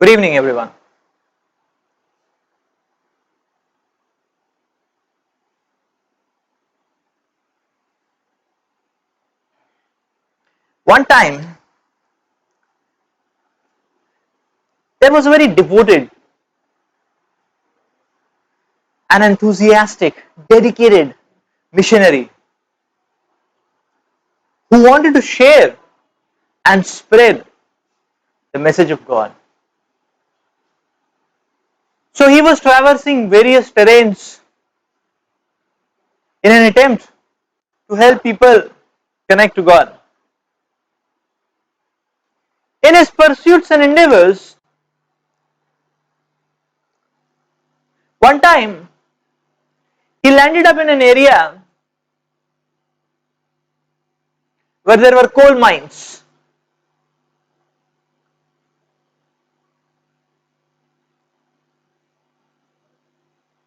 Good evening, everyone. One time, there was a very devoted and enthusiastic, dedicated missionary who wanted to share and spread the message of God. So he was traversing various terrains in an attempt to help people connect to God. In his pursuits and endeavors, one time he landed up in an area where there were coal mines.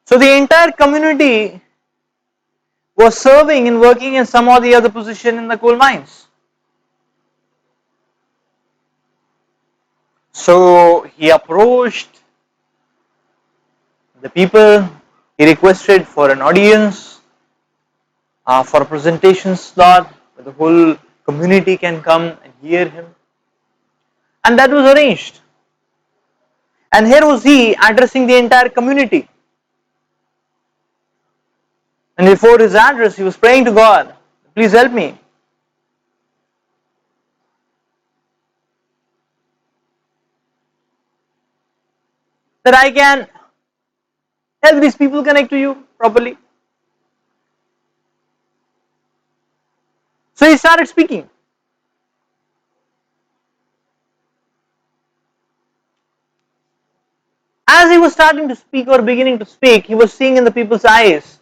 So the entire community was serving and working in some or the other position in the coal mines. So he approached the people, he requested for an audience, for a presentation slot where the whole community can come and hear him. And that was arranged. And here was he addressing the entire community. And before his address, he was praying to God, please help me. That I can help these people connect to you properly. So he started speaking. As he was starting to speak or beginning to speak, he was seeing in the people's eyes.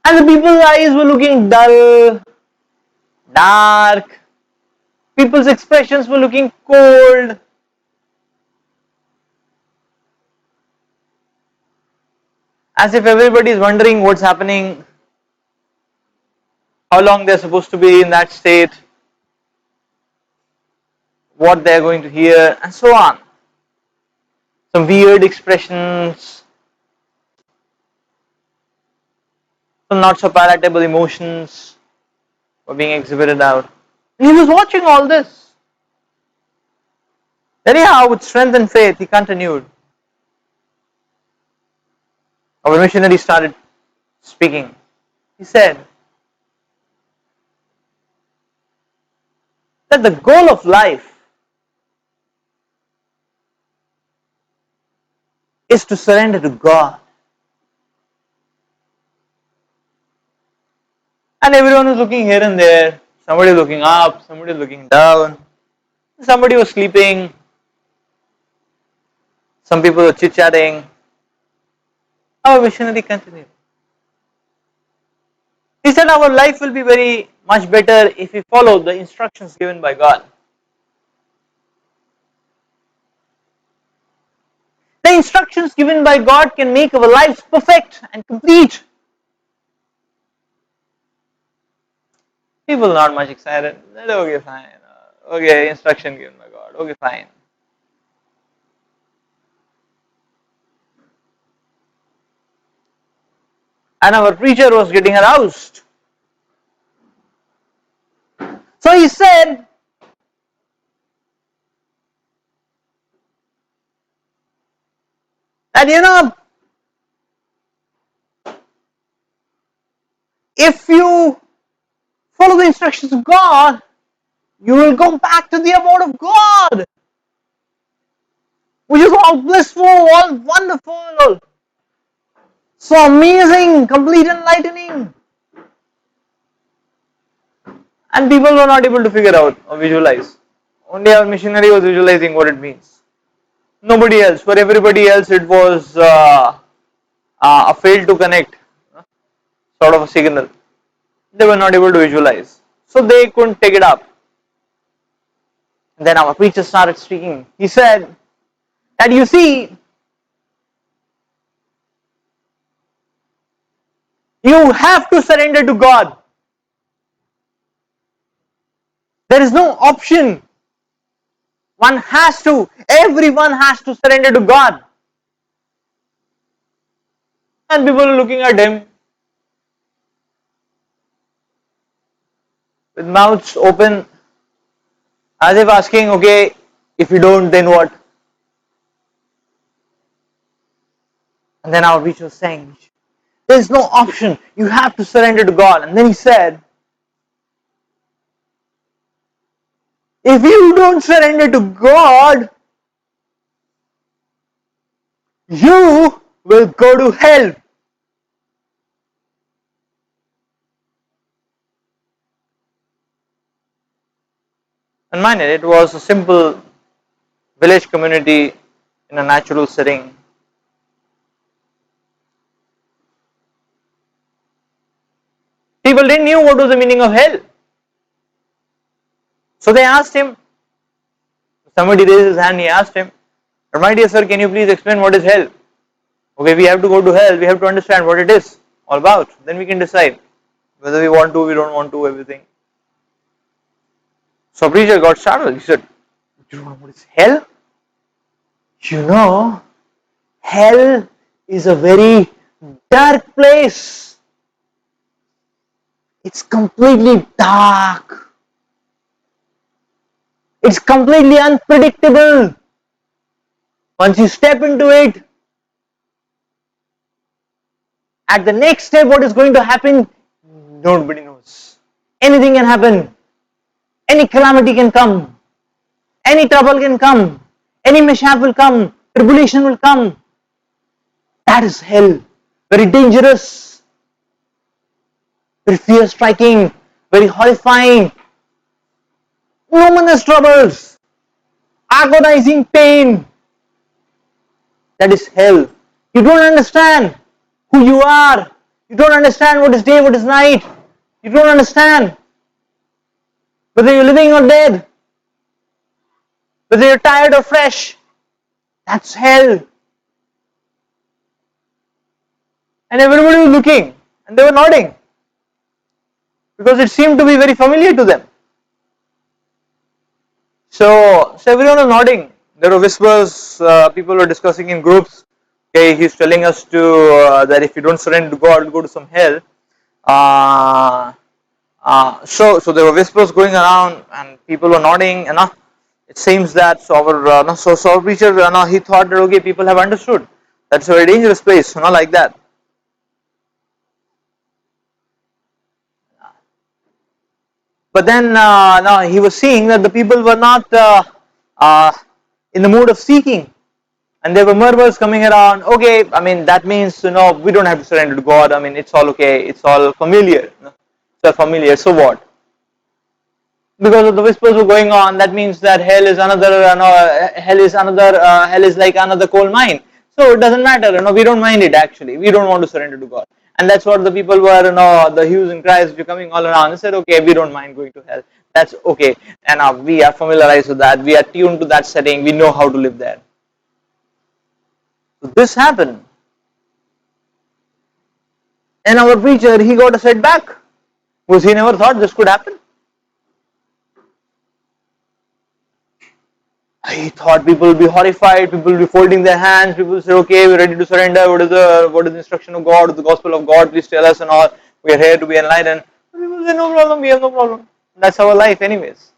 And the people's eyes were looking dull, dark. People's expressions were looking cold. As if everybody is wondering what's happening, how long they're supposed to be in that state, what they're going to hear, and so on. Some weird expressions, some not so palatable emotions were being exhibited out. And he was watching all this. Anyhow, with strength and faith, he continued. Our missionary started speaking. He said that the goal of life is to surrender to God. And everyone was looking here and there. Somebody looking up, somebody looking down. Somebody was sleeping. Some people were chit-chatting. Our missionary continued. He said our life will be very much better if we follow the instructions given by God. The instructions given by God can make our lives perfect and complete. People not much excited. Okay, fine. Okay, instruction given by God. Okay, fine. And our preacher was getting aroused. So he said that if you follow the instructions of God, you will go back to the abode of God, which is all blissful, all wonderful, so amazing, complete enlightening. And people were not able to figure out or visualize. Only our missionary was visualizing what it means. Nobody else. For everybody else, it was a fail to connect, sort of a signal. They were not able to visualize. So they couldn't take it up. And then our preacher started speaking. He said that you see, you have to surrender to God. There is no option Everyone has to surrender to God. And people are looking at him with mouths open as if asking, okay, if you don't, then what? And then our preacher was saying, there's no option. You have to surrender to God. And then he said, if you don't surrender to God, you will go to hell. And mind it was a simple village community in a natural setting. People didn't know what was the meaning of hell. So they asked him, somebody raised his hand, he asked him, my dear sir, can you please explain what is hell? Okay, we have to go to hell, we have to understand what it is all about. Then we can decide whether we want to, we don't want to, everything. So preacher got startled. He said, you don't know what is hell? You know, hell is a very dark place. It's completely dark. It's completely unpredictable. Once you step into it, at the next step what is going to happen, nobody knows. Anything can happen. Any calamity can come. Any trouble can come. Any mishap will come. Tribulation will come. That is hell. Very dangerous. Very fear striking. Very horrifying. Numerous troubles. Agonizing pain. That is hell. You don't understand who you are. You don't understand what is day, what is night. You don't understand whether you're living or dead. Whether you're tired or fresh. That's hell. And everybody was looking and they were nodding because it seemed to be very familiar to them. So everyone was nodding. There were whispers, people were discussing in groups. Okay, he's telling us to that if you don't surrender to God, you'll go to some hell. So there were whispers going around and people were nodding. And it seems that our preacher, he thought that okay, people have understood. That's a very dangerous place, like that. But then now he was seeing that the people were not in the mood of seeking. And there were murmurs coming around. Okay, that means we don't have to surrender to God. It's all okay. It's all familiar. It's all familiar. So what? Because of the whispers were going on, that means that hell is like another coal mine. So it doesn't matter. We don't mind it actually. We don't want to surrender to God. And that's what the people were. The hues and cries were coming all around. They said, okay, we don't mind going to hell. That's okay. And we are familiarized with that. We are tuned to that setting. We know how to live there. So this happened. And our preacher, he got a setback because he never thought this could happen. He thought people will be horrified, people will be folding their hands, people will say, okay, we're ready to surrender, what is the instruction of God, the gospel of God, please tell us and all, we are here to be enlightened. People say, no problem, we have no problem. That's our life anyways.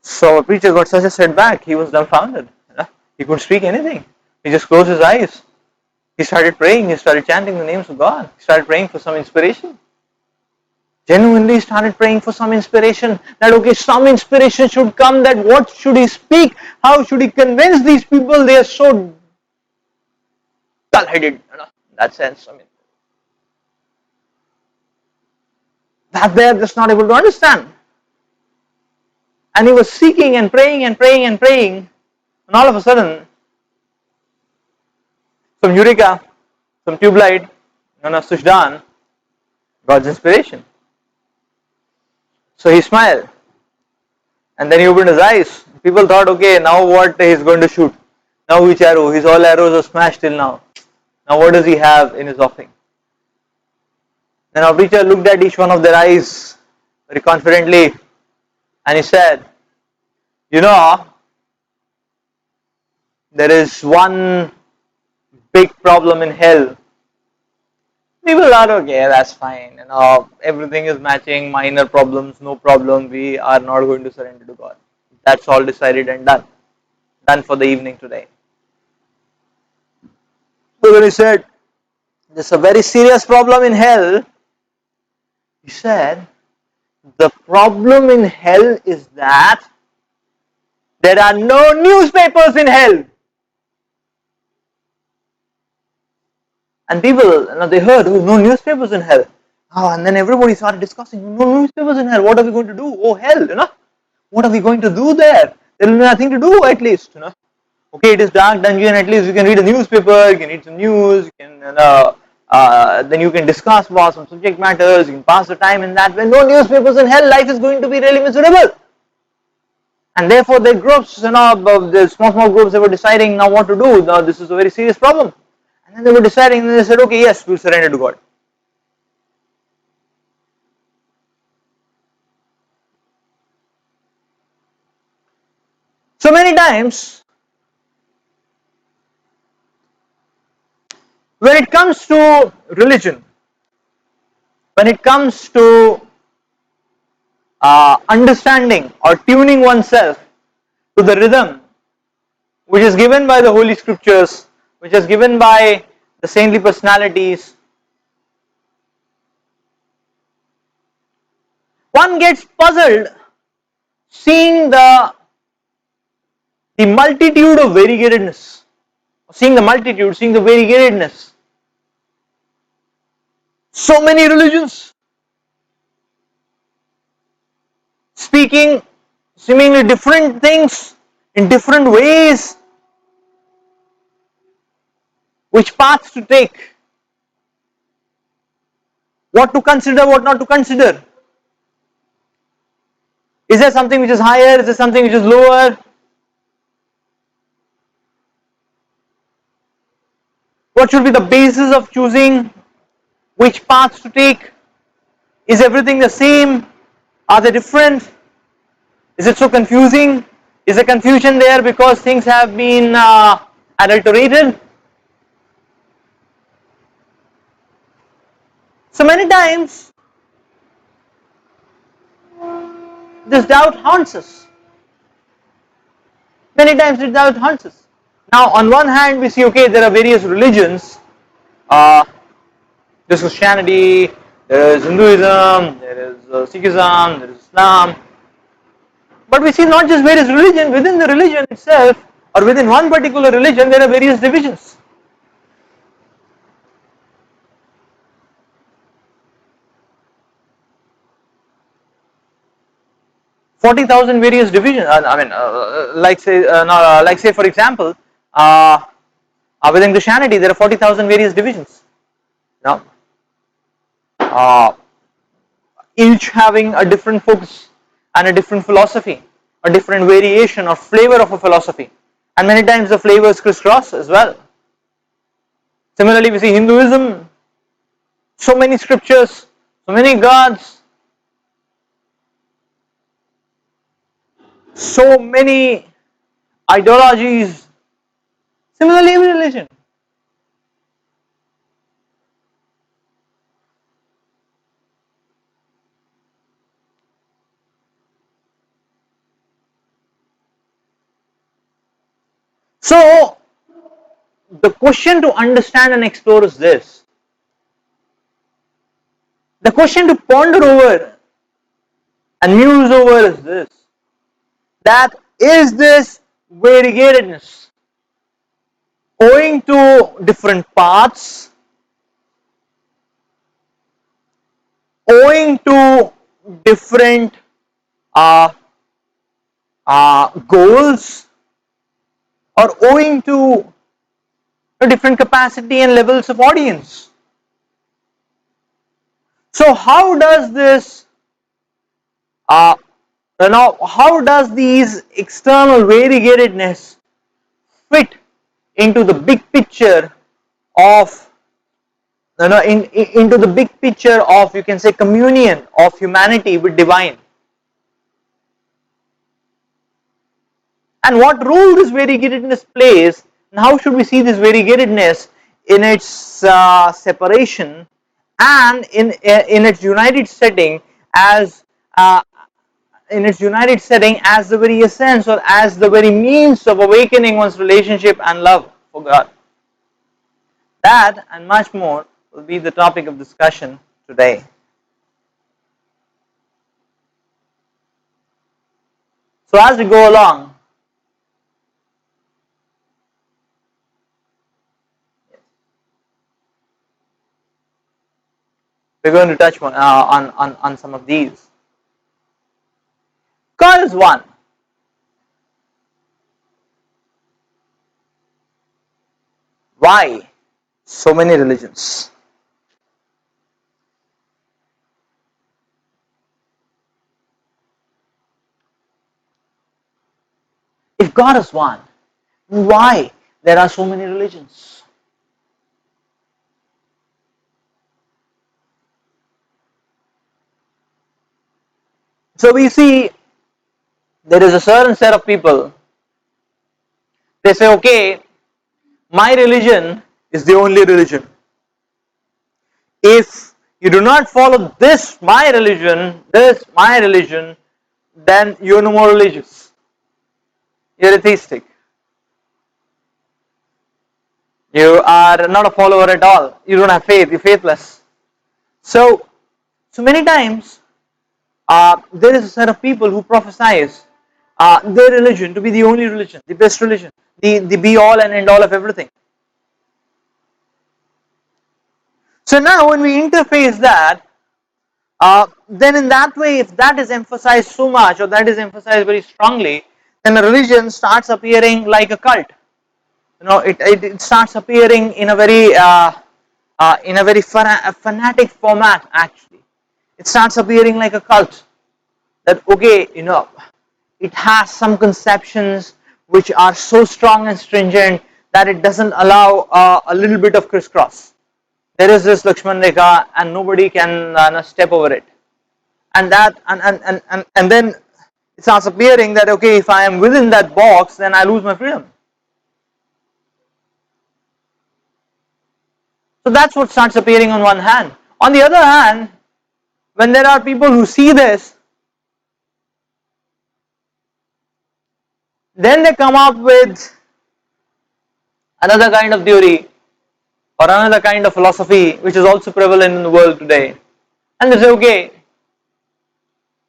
So our preacher got such a setback, he was dumbfounded. He couldn't speak anything. He just closed his eyes. He started praying, he started chanting the names of God, he started praying for some inspiration. Genuinely started praying for some inspiration, that okay, some inspiration should come, that what should he speak, how should he convince these people, they are so dull-headed, in that sense, that they are just not able to understand. And he was seeking and praying and praying and praying, and all of a sudden, some eureka, some tube light, switched on, God's inspiration. So he smiled and then he opened his eyes. People thought, okay, now what he's going to shoot? Now which arrow? His all arrows are smashed till now. Now what does he have in his offering? Then our preacher looked at each one of their eyes very confidently, and he said, you know, there is one big problem in hell. People are okay, that's fine. Everything is matching, minor problems, no problem. We are not going to surrender to God. That's all decided and done. Done for the evening today. So when he said, there's a very serious problem in hell, he said, the problem in hell is that there are no newspapers in hell. And people, they heard, oh, no newspapers in hell. Oh, and then everybody started discussing, no newspapers in hell. What are we going to do? Oh, hell, what are we going to do there? There will be nothing to do, at least. Okay, it is dark dungeon. At least you can read a newspaper. You can read some news. You can, then you can discuss about some subject matters. You can pass the time in that way. No newspapers in hell. Life is going to be really miserable. And therefore, the groups, the small groups, they were deciding now what to do. Now, this is a very serious problem. And then they were deciding, and they said, okay, yes, we'll surrender to God. So many times, when it comes to religion, when it comes to understanding or tuning oneself to the rhythm which is given by the Holy Scriptures, which is given by the saintly personalities, one gets puzzled seeing the multitude of variegatedness, seeing the variegatedness. So many religions speaking seemingly different things in different ways, which paths to take, what to consider, what not to consider. Is there something which is higher? Is there something which is lower? What should be the basis of choosing which paths to take? Is everything the same? Are they different? Is it so confusing? Is there confusion there because things have been adulterated? So many times this doubt haunts us. Many times this doubt haunts us. Now on one hand we see, okay, there are various religions. There's Christianity, there is Hinduism, there is Sikhism, there is Islam. But we see not just various religions, within the religion itself or within one particular religion there are various divisions. $40,000 various divisions. Like say for example, within Christianity there are 40,000 various divisions. Now, each having a different focus and a different philosophy, a different variation or flavor of a philosophy, and many times the flavors crisscross as well. Similarly, we see Hinduism, so many scriptures, so many gods, so many ideologies. Similarly, every religion. So, the question to understand and explore is this. The question to ponder over and muse over is this. That is this variegatedness owing to different paths, owing to different goals, or owing to a different capacity and levels of audience. So how does this how does these external variegatedness fit into the big picture of into the big picture of, you can say, communion of humanity with divine. And what role this variegatedness plays, and how should we see this variegatedness in its separation and in its united setting as the very essence or as the very means of awakening one's relationship and love for God. That and much more will be the topic of discussion today. So as we go along, we're going to touch on some of these. God is one. Why so many religions? If God is one, why there are so many religions? So we see there is a certain set of people. They say, okay, my religion is the only religion. If you do not follow this my religion, then you're no more religious. You're atheistic. You are not a follower at all. You don't have faith. You're faithless. So many times there is a set of people who prophesize their religion to be the only religion, the best religion, the be all and end all of everything. So now when we interface that, then in that way, if that is emphasized so much or that is emphasized very strongly, then a religion starts appearing like a cult. It starts appearing in a very fanatic format. Actually, it starts appearing like a cult. That okay, it has some conceptions which are so strong and stringent that it doesn't allow a little bit of crisscross. There is this Lakshman Rekha and nobody can step over it. And that and then it starts appearing that okay, if I am within that box, then I lose my freedom. So that's what starts appearing on one hand. On the other hand, when there are people who see this, then they come up with another kind of theory or another kind of philosophy which is also prevalent in the world today. And they say, okay,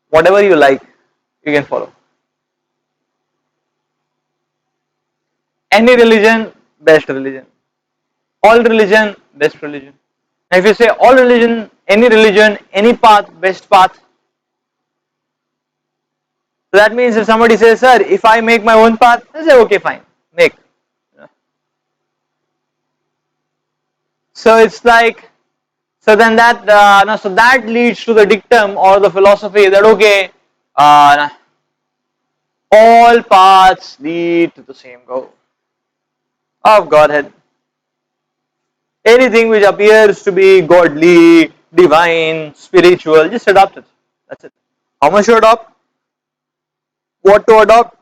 whatever you like, you can follow. Any religion, best religion. All religion, best religion. Now if you say all religion, any path, best path. So that means if somebody says, sir, if I make my own path, I say, okay, fine, make. So it's like, so then that, so that leads to the dictum or the philosophy that okay, all paths lead to the same goal of Godhead. Anything which appears to be godly, divine, spiritual, just adopt it. That's it. How much to adopt? What to adopt?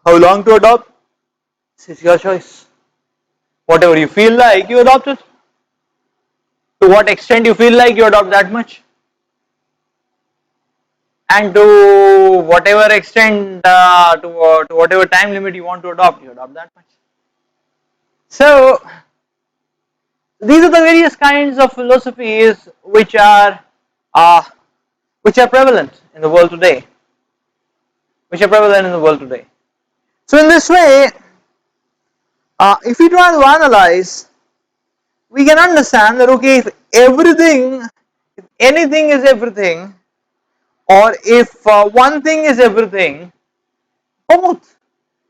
How long to adopt? It's your choice. Whatever you feel like, you adopt it. To what extent you feel like, you adopt that much. And to whatever extent, to whatever time limit you want to adopt, you adopt that much. So, these are the various kinds of philosophies which are prevalent in the world today. So in this way, if we try to analyze, we can understand that okay, if anything is everything, or if one thing is everything, both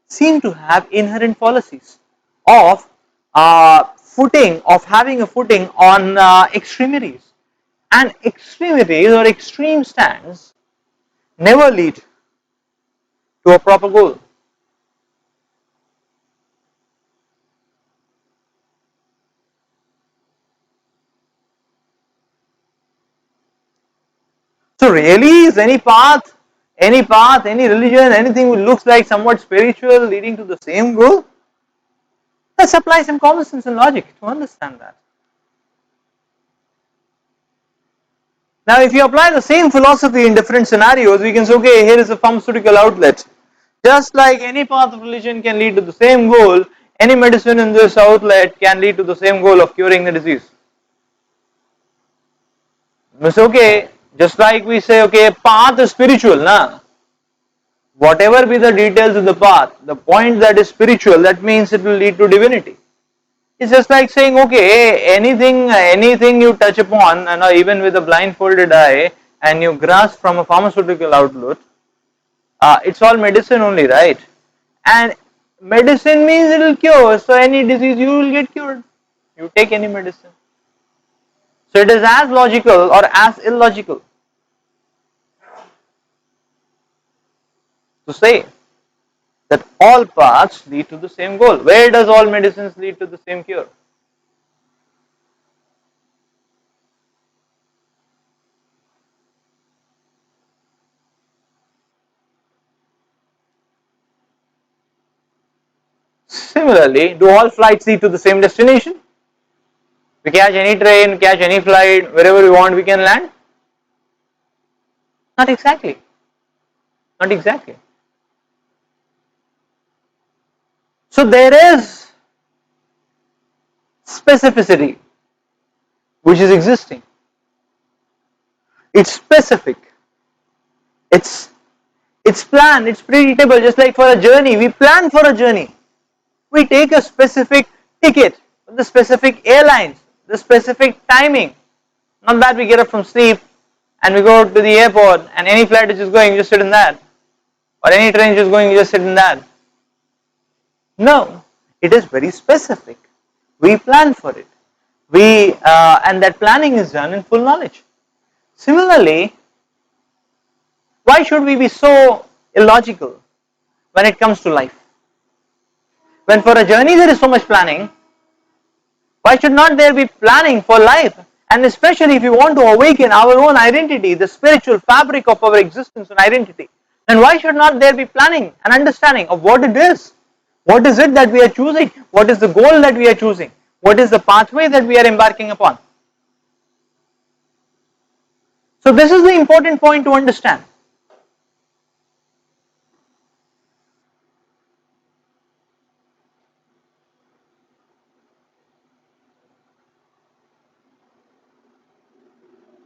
seem to have inherent policies of having a footing on extremities, and extremities or extreme stands never lead to a proper goal. So really is any path, any religion, anything which looks like somewhat spiritual leading to the same goal? Let's apply some common sense and logic to understand that. Now if you apply the same philosophy in different scenarios, we can say, okay, here is a pharmaceutical outlet. Just like any path of religion can lead to the same goal, any medicine in this outlet can lead to the same goal of curing the disease. It's okay, just like we say, okay, path is spiritual, na? Whatever be the details of the path, the point that is spiritual, that means it will lead to divinity. It's just like saying, okay, anything you touch upon, and even with a blindfolded eye, and you grasp from a pharmaceutical outlet, it's all medicine only, right? And medicine means it will cure. So any disease you will get cured. You take any medicine. So it is as logical or as illogical to say that all paths lead to the same goal. Where does all medicines lead to the same cure? Similarly, do all flights lead to the same destination? We catch any train, catch any flight, wherever we want we can land? Not exactly. Not exactly. So there is specificity which is existing. It's specific. It's planned, it's predictable, just like for a journey. We plan for a journey. We take a specific ticket, the specific airlines, the specific timing. Not that we get up from sleep and we go to the airport and any flight which is going, you just sit in that. Or any train which is going, you just sit in that. No, it is very specific. We plan for it. And that planning is done in full knowledge. Similarly, why should we be so illogical when it comes to life? When for a journey there is so much planning, why should not there be planning for life? And especially if you want to awaken our own identity, the spiritual fabric of our existence and identity, then why should not there be planning and understanding of what it is? What is it that we are choosing? What is the goal that we are choosing? What is the pathway that we are embarking upon? So this is the important point to understand.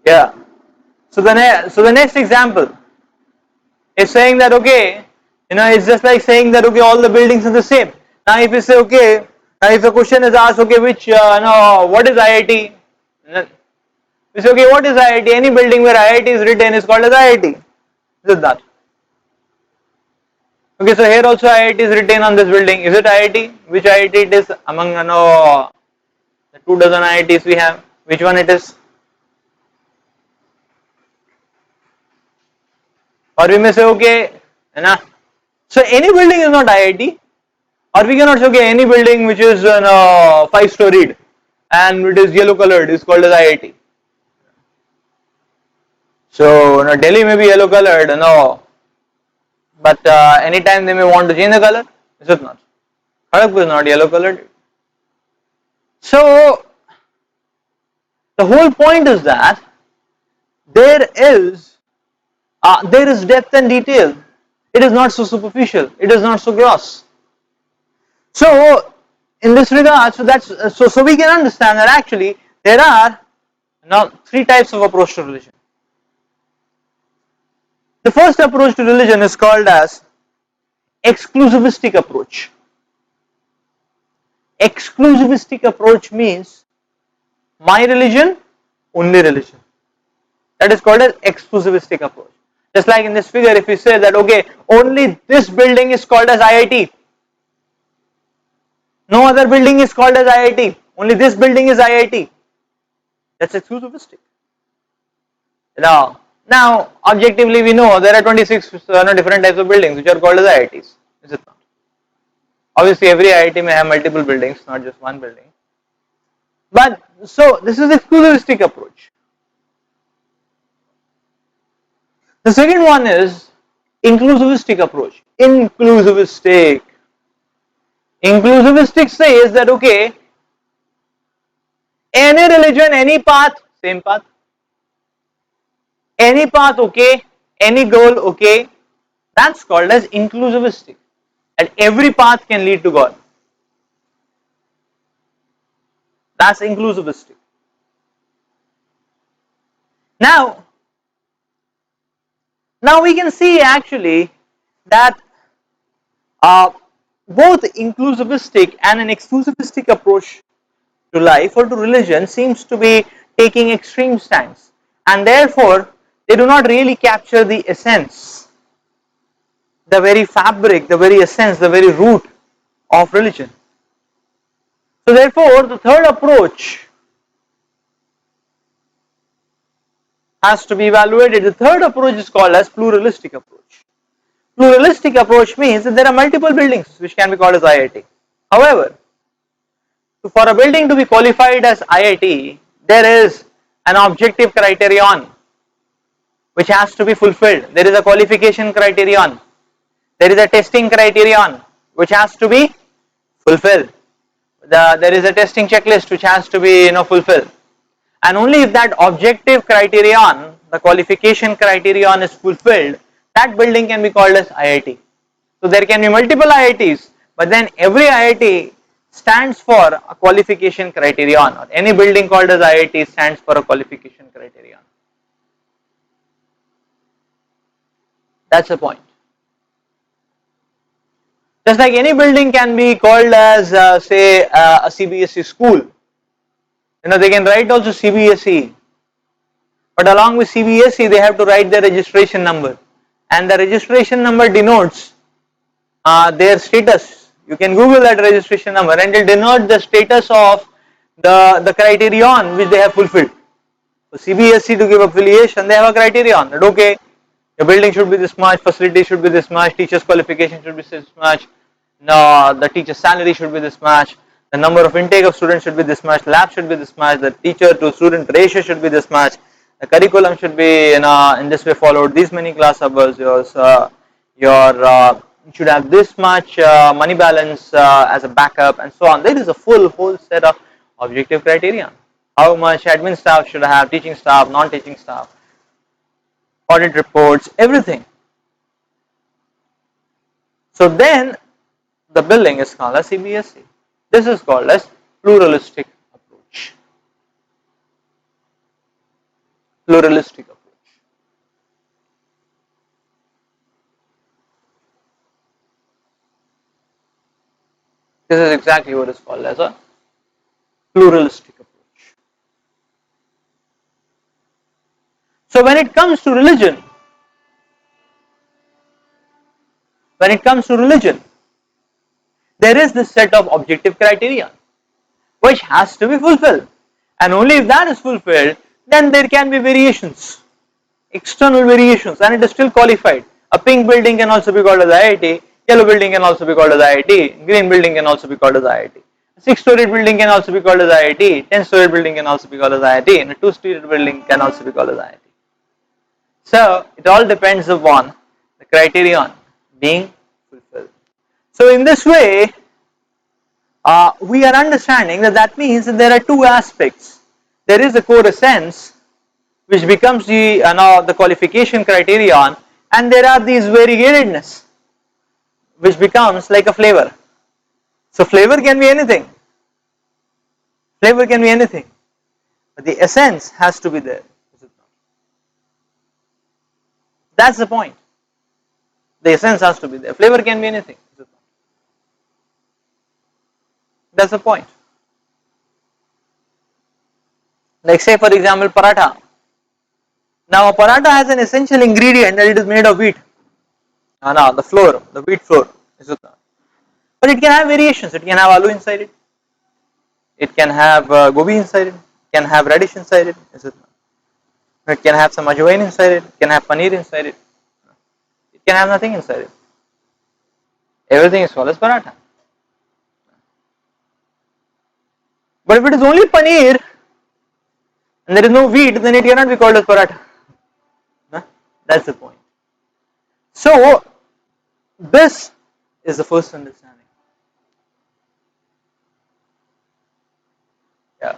Yeah. So the next example is saying that, okay, it's just like saying that, okay, all the buildings are the same. Now if you say, okay, now if a question is asked, okay, what is IIT? You say, okay, what is IIT? Any building where IIT is written is called as IIT. Is it that? Okay, so here also IIT is written on this building. Is it IIT? Which IIT it is among the 2 dozen IITs we have? Which one it is? Or we may say, okay, so any building is not IIT, or we cannot say, okay, any building which is 5-storied and it is yellow colored is called as IIT. So Delhi may be yellow colored, but anytime they may want to change the color, is it not? Kharagpur is not yellow colored. So the whole point is that there is depth and detail. It is not so superficial. It is not so gross. So in this regard, so we can understand that actually there are now 3 types of approach to religion. The first approach to religion is called as exclusivistic approach. Exclusivistic approach means my religion, only religion. That is called as exclusivistic approach. Just like in this figure, if we say that, okay, only this building is called as IIT. No other building is called as IIT. Only this building is IIT. That's exclusivistic. Now, objectively we know there are 26 different types of buildings which are called as IITs. Is it not? Obviously, every IIT may have multiple buildings, not just one building. But so this is exclusivistic approach. The second one is inclusivistic approach. Inclusivistic says that okay, any religion, any path, same path. Any path okay, any goal okay. That's called as inclusivistic. And every path can lead to God. That's inclusivistic. Now we can see actually that both inclusivistic and an exclusivistic approach to life or to religion seems to be taking extreme stands, and therefore they do not really capture the essence, the very fabric, the very essence, the very root of religion. So therefore the third approach has to be evaluated. The third approach is called as pluralistic approach. Pluralistic approach means that there are multiple buildings which can be called as IIT. However, for a building to be qualified as IIT, there is an objective criterion which has to be fulfilled. There is a qualification criterion. There is a testing criterion which has to be fulfilled. There is a testing checklist which has to be fulfilled. And only if that objective criterion, the qualification criterion is fulfilled, that building can be called as IIT. So there can be multiple IITs, but then every IIT stands for a qualification criterion, or any building called as IIT stands for a qualification criterion. That's the point. Just like any building can be called as say a CBSE school. They can write also CBSE, but along with CBSE they have to write their registration number, and the registration number denotes their status. You can Google that registration number and it denotes the status of the criterion which they have fulfilled. So CBSE to give affiliation, they have a criterion that okay, your building should be this much, facility should be this much, teacher's qualification should be this much, no, the teacher's salary should be this much, the number of intake of students should be this much, lab should be this much, the teacher to student ratio should be this much, the curriculum should be in this way followed, these many class hours, you should have this much money balance as a backup and so on. There is a whole set of objective criteria. How much admin staff should I have, teaching staff, non-teaching staff, audit reports, everything. So then the building is called as CBSE. This is called as pluralistic approach. Pluralistic approach. This is exactly what is called as a pluralistic approach. So when it comes to religion, there is this set of objective criteria which has to be fulfilled, and only if that is fulfilled, then there can be variations, external variations, and it is still qualified. A pink building can also be called as IIT, yellow building can also be called as IIT, green building can also be called as IIT. A 6-storied building can also be called as IIT, 10-storied building can also be called as IIT, and a 2-storied building can also be called as IIT. So it all depends upon the criterion being fulfilled. So in this way, we are understanding that means that there are two aspects. There is the core essence, which becomes the qualification criterion, and there are these variegatedness, which becomes like a flavor. So flavor can be anything. Flavor can be anything, but the essence has to be there. That's the point. The essence has to be there. Flavor can be anything. That's the point. Like say for example paratha. Now a paratha has an essential ingredient that it is made of wheat. The flour, the wheat flour. But it can have variations. It can have aloo inside it. It can have gobi inside it. It can have radish inside it. It can have some ajwain inside it. It can have paneer inside it. It can have nothing inside it. Everything is called as paratha. But if it is only paneer and there is no wheat, then it cannot be called as paratha. That's the point. So this is the first understanding. Yeah.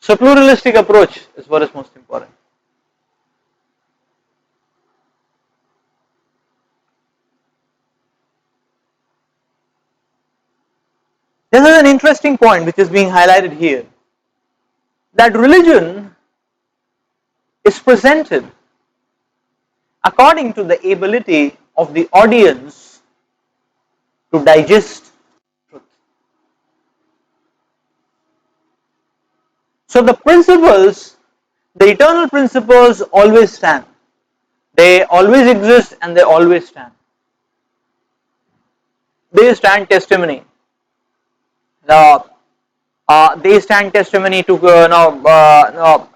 So pluralistic approach is what is most important. This is an interesting point which is being highlighted here, that religion is presented according to the ability of the audience to digest truth. So the principles, the eternal principles always stand. They always exist and they always stand. They stand testimony. The they stand testimony to to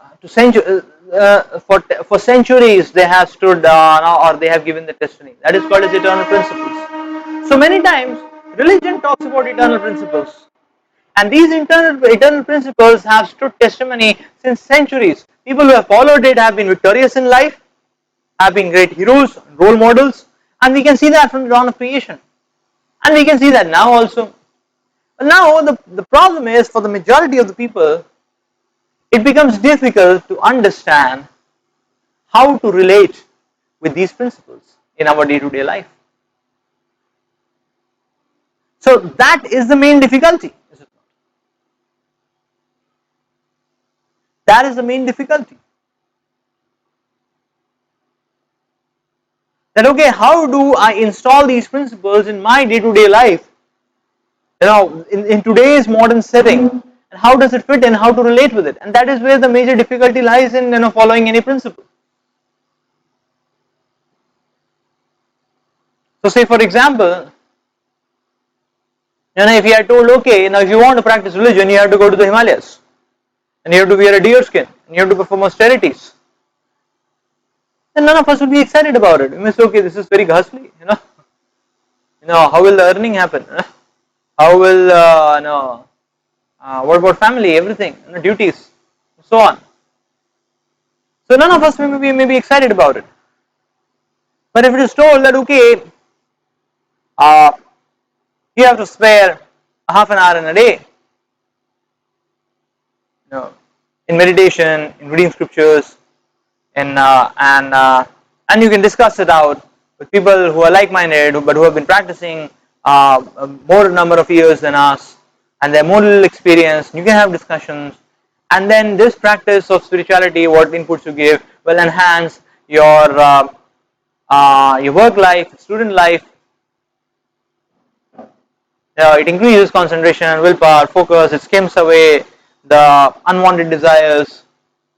for centuries they have stood or they have given the testimony. That is called as eternal principles. So many times religion talks about eternal principles, and these eternal principles have stood testimony since centuries. People who have followed it have been victorious in life, have been great heroes, role models, and we can see that from the dawn of creation, and we can see that now also. But now the problem is, for the majority of the people, it becomes difficult to understand how to relate with these principles in our day-to-day life. So that is the main difficulty. That is the main difficulty. That okay, how do I install these principles in my day-to-day life? In today's modern setting, and how does it fit and how to relate with it? And that is where the major difficulty lies in following any principle. So say for example, if you are told, okay, now if you want to practice religion, you have to go to the Himalayas, and you have to wear a deer skin, and you have to perform austerities, then none of us would be excited about it. We may say, okay, this is very ghastly, how will the earning happen? How will, what about family, everything, duties, and so on. So none of us may be excited about it. But if it is told that, okay, uh, you have to spare half an hour in a day, in meditation, in reading scriptures, and you can discuss it out with people who are like-minded, but who have been practicing a more number of years than us, and they're more little experienced. You can have discussions, and then this practice of spirituality, what inputs you give, will enhance your work life, student life. It increases concentration, willpower, focus. It skims away the unwanted desires,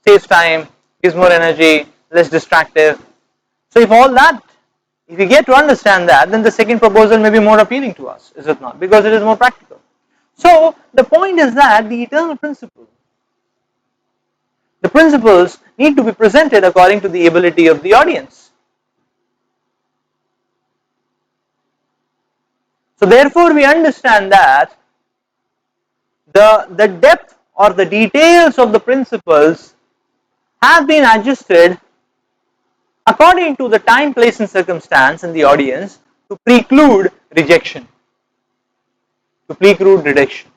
saves time, gives more energy, less distractive. So if we get to understand that, then the second proposal may be more appealing to us, is it not? Because it is more practical. So the point is that the eternal principle, the principles need to be presented according to the ability of the audience. So therefore we understand that the depth or the details of the principles have been adjusted according to the time, place and circumstance in the audience to preclude rejection. To preclude rejection.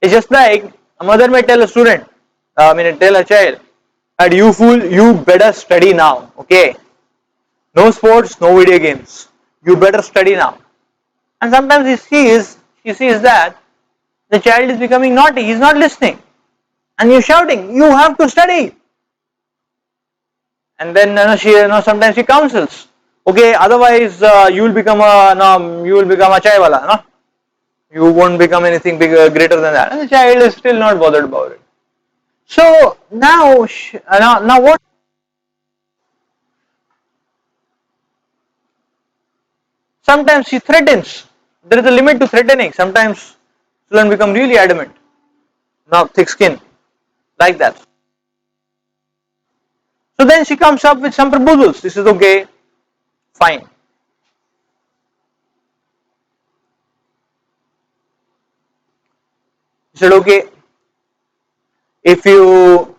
It's just like a mother may tell a student, tell a child, that you fool, you better study now, okay? No sports, no video games. You better study now. And sometimes she sees that the child is becoming naughty, he's not listening. And you're shouting, you have to study. And then sometimes she counsels, okay, otherwise you will become a chai wala, no? You won't become anything bigger, greater than that. And the child is still not bothered about it. So now what? Sometimes she threatens. There is a limit to threatening. Sometimes children become really adamant. Now thick skin, like that. So then she comes up with some proposals. This is okay, fine. said, okay, if you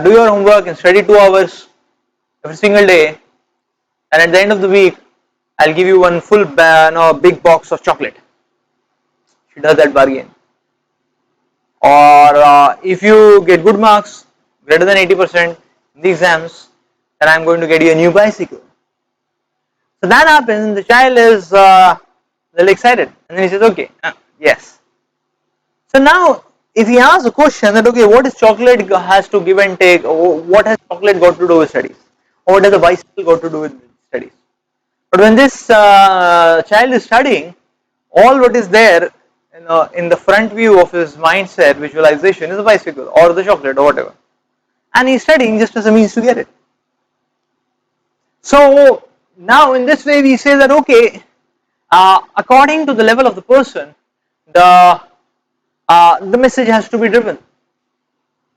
do your homework and study 2 hours every single day, and at the end of the week, I'll give you one full big box of chocolate. She does that bargain. Or if you get good marks, greater than 80% in the exams, then I'm going to get you a new bicycle. So that happens, and the child is little excited, and then he says, okay, yes. So now, if he asks a question that, okay, what is chocolate has to give and take, or what has chocolate got to do with studies, or what has the bicycle got to do with studies? But when this child is studying, all what is there in the front view of his mindset visualization is the bicycle or the chocolate or whatever, and he's studying just as a means to get it. So now in this way we say that, okay, according to the level of the person, the message has to be driven,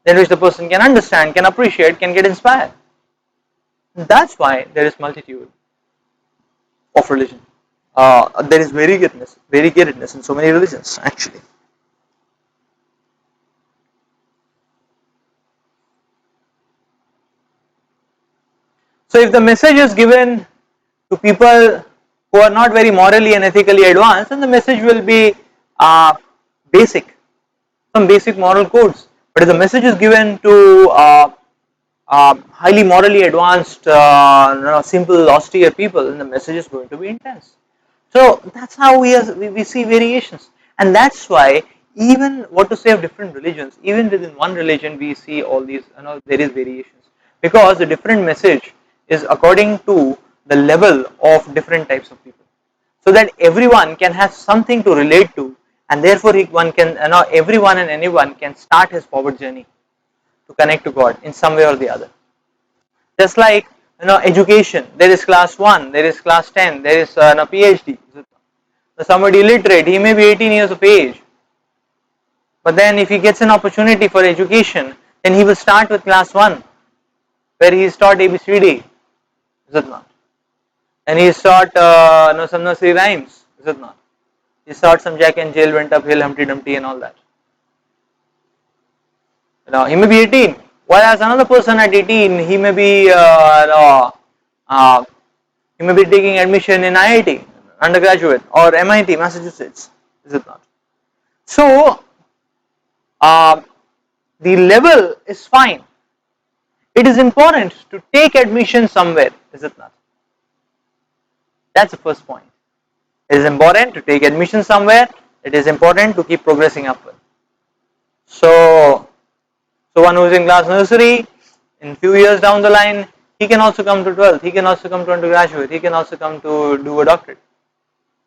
in which the person can understand, can appreciate, can get inspired. That's why there is multitude of religion. There is variegatedness in so many religions actually. So if the message is given to people who are not very morally and ethically advanced, then the message will be basic, some basic moral codes. But if the message is given to highly morally advanced, simple, austere people, then the message is going to be intense. So that's how we see variations, and that's why even what to say of different religions, even within one religion we see all these, there is variations, because the different message is according to the level of different types of people, so that everyone can have something to relate to, and therefore one can, everyone and anyone can start his forward journey to connect to God in some way or the other. Just like education, there is class 1, there is class 10, there is PhD. Somebody illiterate, he may be 18 years of age, but then if he gets an opportunity for education, then he will start with class 1, where he is taught ABCD, is it not? And he is taught some nursery rhymes, is it not? He is taught some Jack and Jill went up hill, Humpty Dumpty and all that. He may be 18, whereas another person at 18, he may be taking admission in IIT, undergraduate, or MIT, Massachusetts, is it not? So the level is fine. It is important to take admission somewhere, is it not? That's the first point. It is important to take admission somewhere. It is important to keep progressing upward. So one who is in class nursery, in few years down the line, he can also come to 12th, he can also come to undergraduate, he can also come to do a doctorate.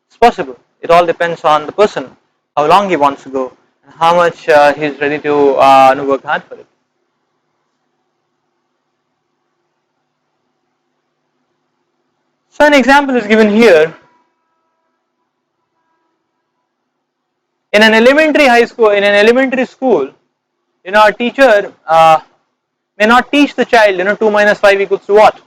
It's possible. It all depends on the person, how long he wants to go, and how much he is ready to work hard for it. So an example is given here. In an elementary school, a teacher may not teach the child, 2 minus 5 equals to what?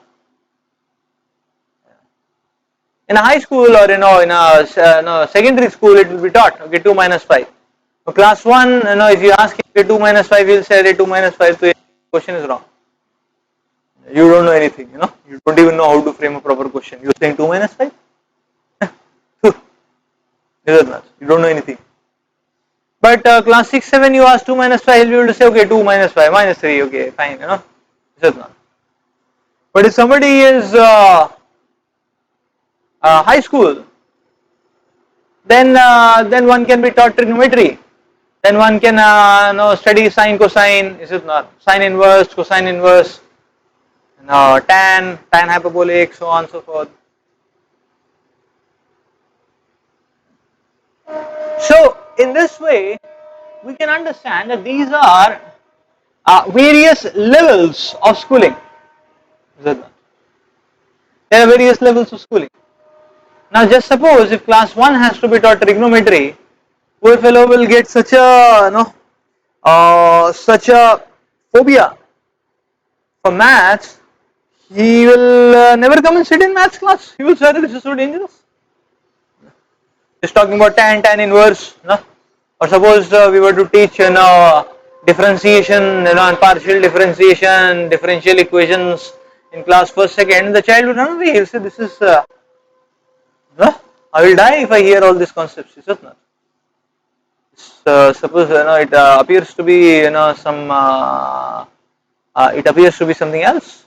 In a high school or in a secondary school, it will be taught. Okay, 2 minus 5. So class 1, if you ask him, okay, 2 minus 5, he'll say 2 minus 5. So the question is wrong. You don't know anything. You don't even know how to frame a proper question. You're saying 2 minus 5? Is it not? You don't know anything. But class 6, 7, you ask 2 minus 5, he'll be able to say, okay, 2 minus 5, minus 3, okay, fine, Is it not? But if somebody is high school, then one can be taught trigonometry. Then one can study sine, cosine, is it not? Sine inverse, cosine inverse, tan hyperbolic, so on and so forth. So in this way, we can understand that these are various levels of schooling. Is it not? There are various levels of schooling. Now just suppose if class 1 has to be taught trigonometry, poor fellow will get such a phobia for maths, he will never come and sit in maths class. He will say this is so dangerous. He's talking about tan inverse, Or suppose we were to teach differentiation, and partial differentiation, differential equations in class first, second, the child would run away. He'll say, "This is I will die if I hear all these concepts." Is it not? Suppose it appears to be it appears to be something else.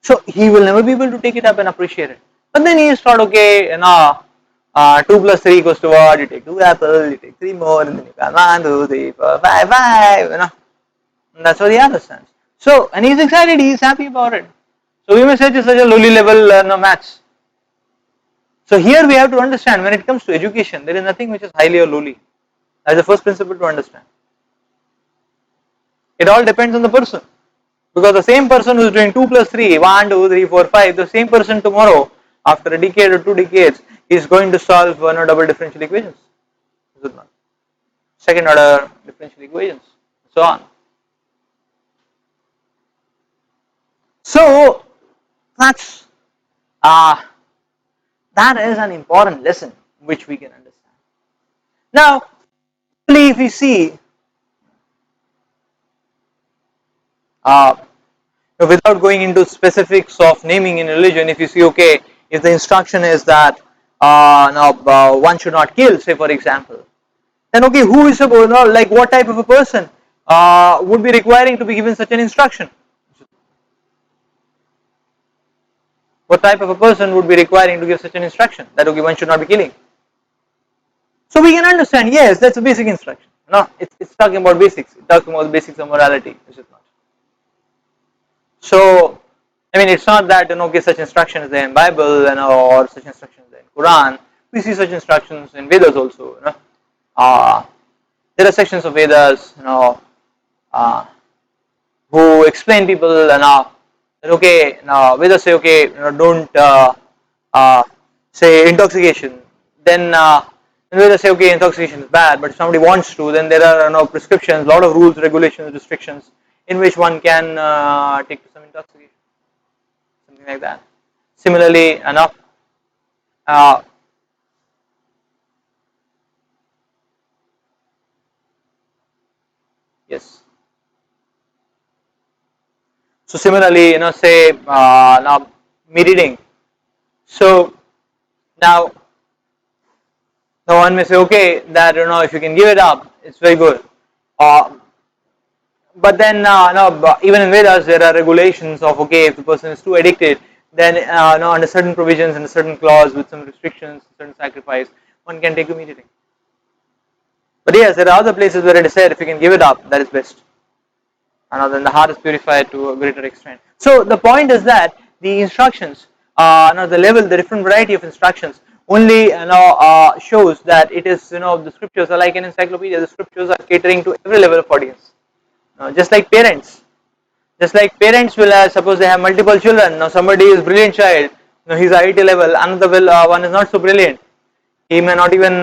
So he will never be able to take it up and appreciate it. But then he is taught, okay, 2 plus 3 equals to what? You take 2 apples, you take 3 more, and then you got 1, 2, 3, 4, 5, 5, And that's what he understands. So, and he's excited, he's happy about it. So we may say it's such a lowly level maths. So here we have to understand, when it comes to education, there is nothing which is highly or lowly. That's the first principle to understand. It all depends on the person. Because the same person who is doing 2 plus 3, 1, 2, 3, 4, 5, the same person tomorrow, after a decade or 2 decades, is going to solve double differential equations. Is it not? Second order differential equations, so on. So that's that is an important lesson which we can understand. Now, if we see without going into specifics of naming in religion, if you see, okay, if the instruction is that one should not kill, say for example, then okay, who is supposed, like what type of a person would be requiring to be given such an instruction? What type of a person would be requiring to give such an instruction that okay, one should not be killing? So we can understand, yes, that's a basic instruction. No, it's talking about basics. It's talking about the basics of morality, is it not? So, I mean, it's not that okay, such instruction is there in Bible, or such instruction is there in Quran. We see such instructions in Vedas also. There are sections of Vedas, who explain people that okay, now Vedas say okay, don't say intoxication. Then Vedas say okay, intoxication is bad, but if somebody wants to, then there are prescriptions, lot of rules, regulations, restrictions in which one can take some intoxication, something like that. Similarly, uh, yes. So similarly, say now meat eating. So now one may say, okay, that if you can give it up, it's very good. Uh, but then even in Vedas there are regulations of okay, if the person is too addicted, then under certain provisions and a certain clause with some restrictions, certain sacrifice, one can take to meat eating. But yes, there are other places where it is said if you can give it up, that is best. And then the heart is purified to a greater extent. So the point is that the instructions, the level, the different variety of instructions, only shows that it is the scriptures are like an encyclopedia. The scriptures are catering to every level of audience. Just like parents, will suppose they have multiple children. Now somebody is brilliant child, he's IIT level. Another one is not so brilliant. He may not even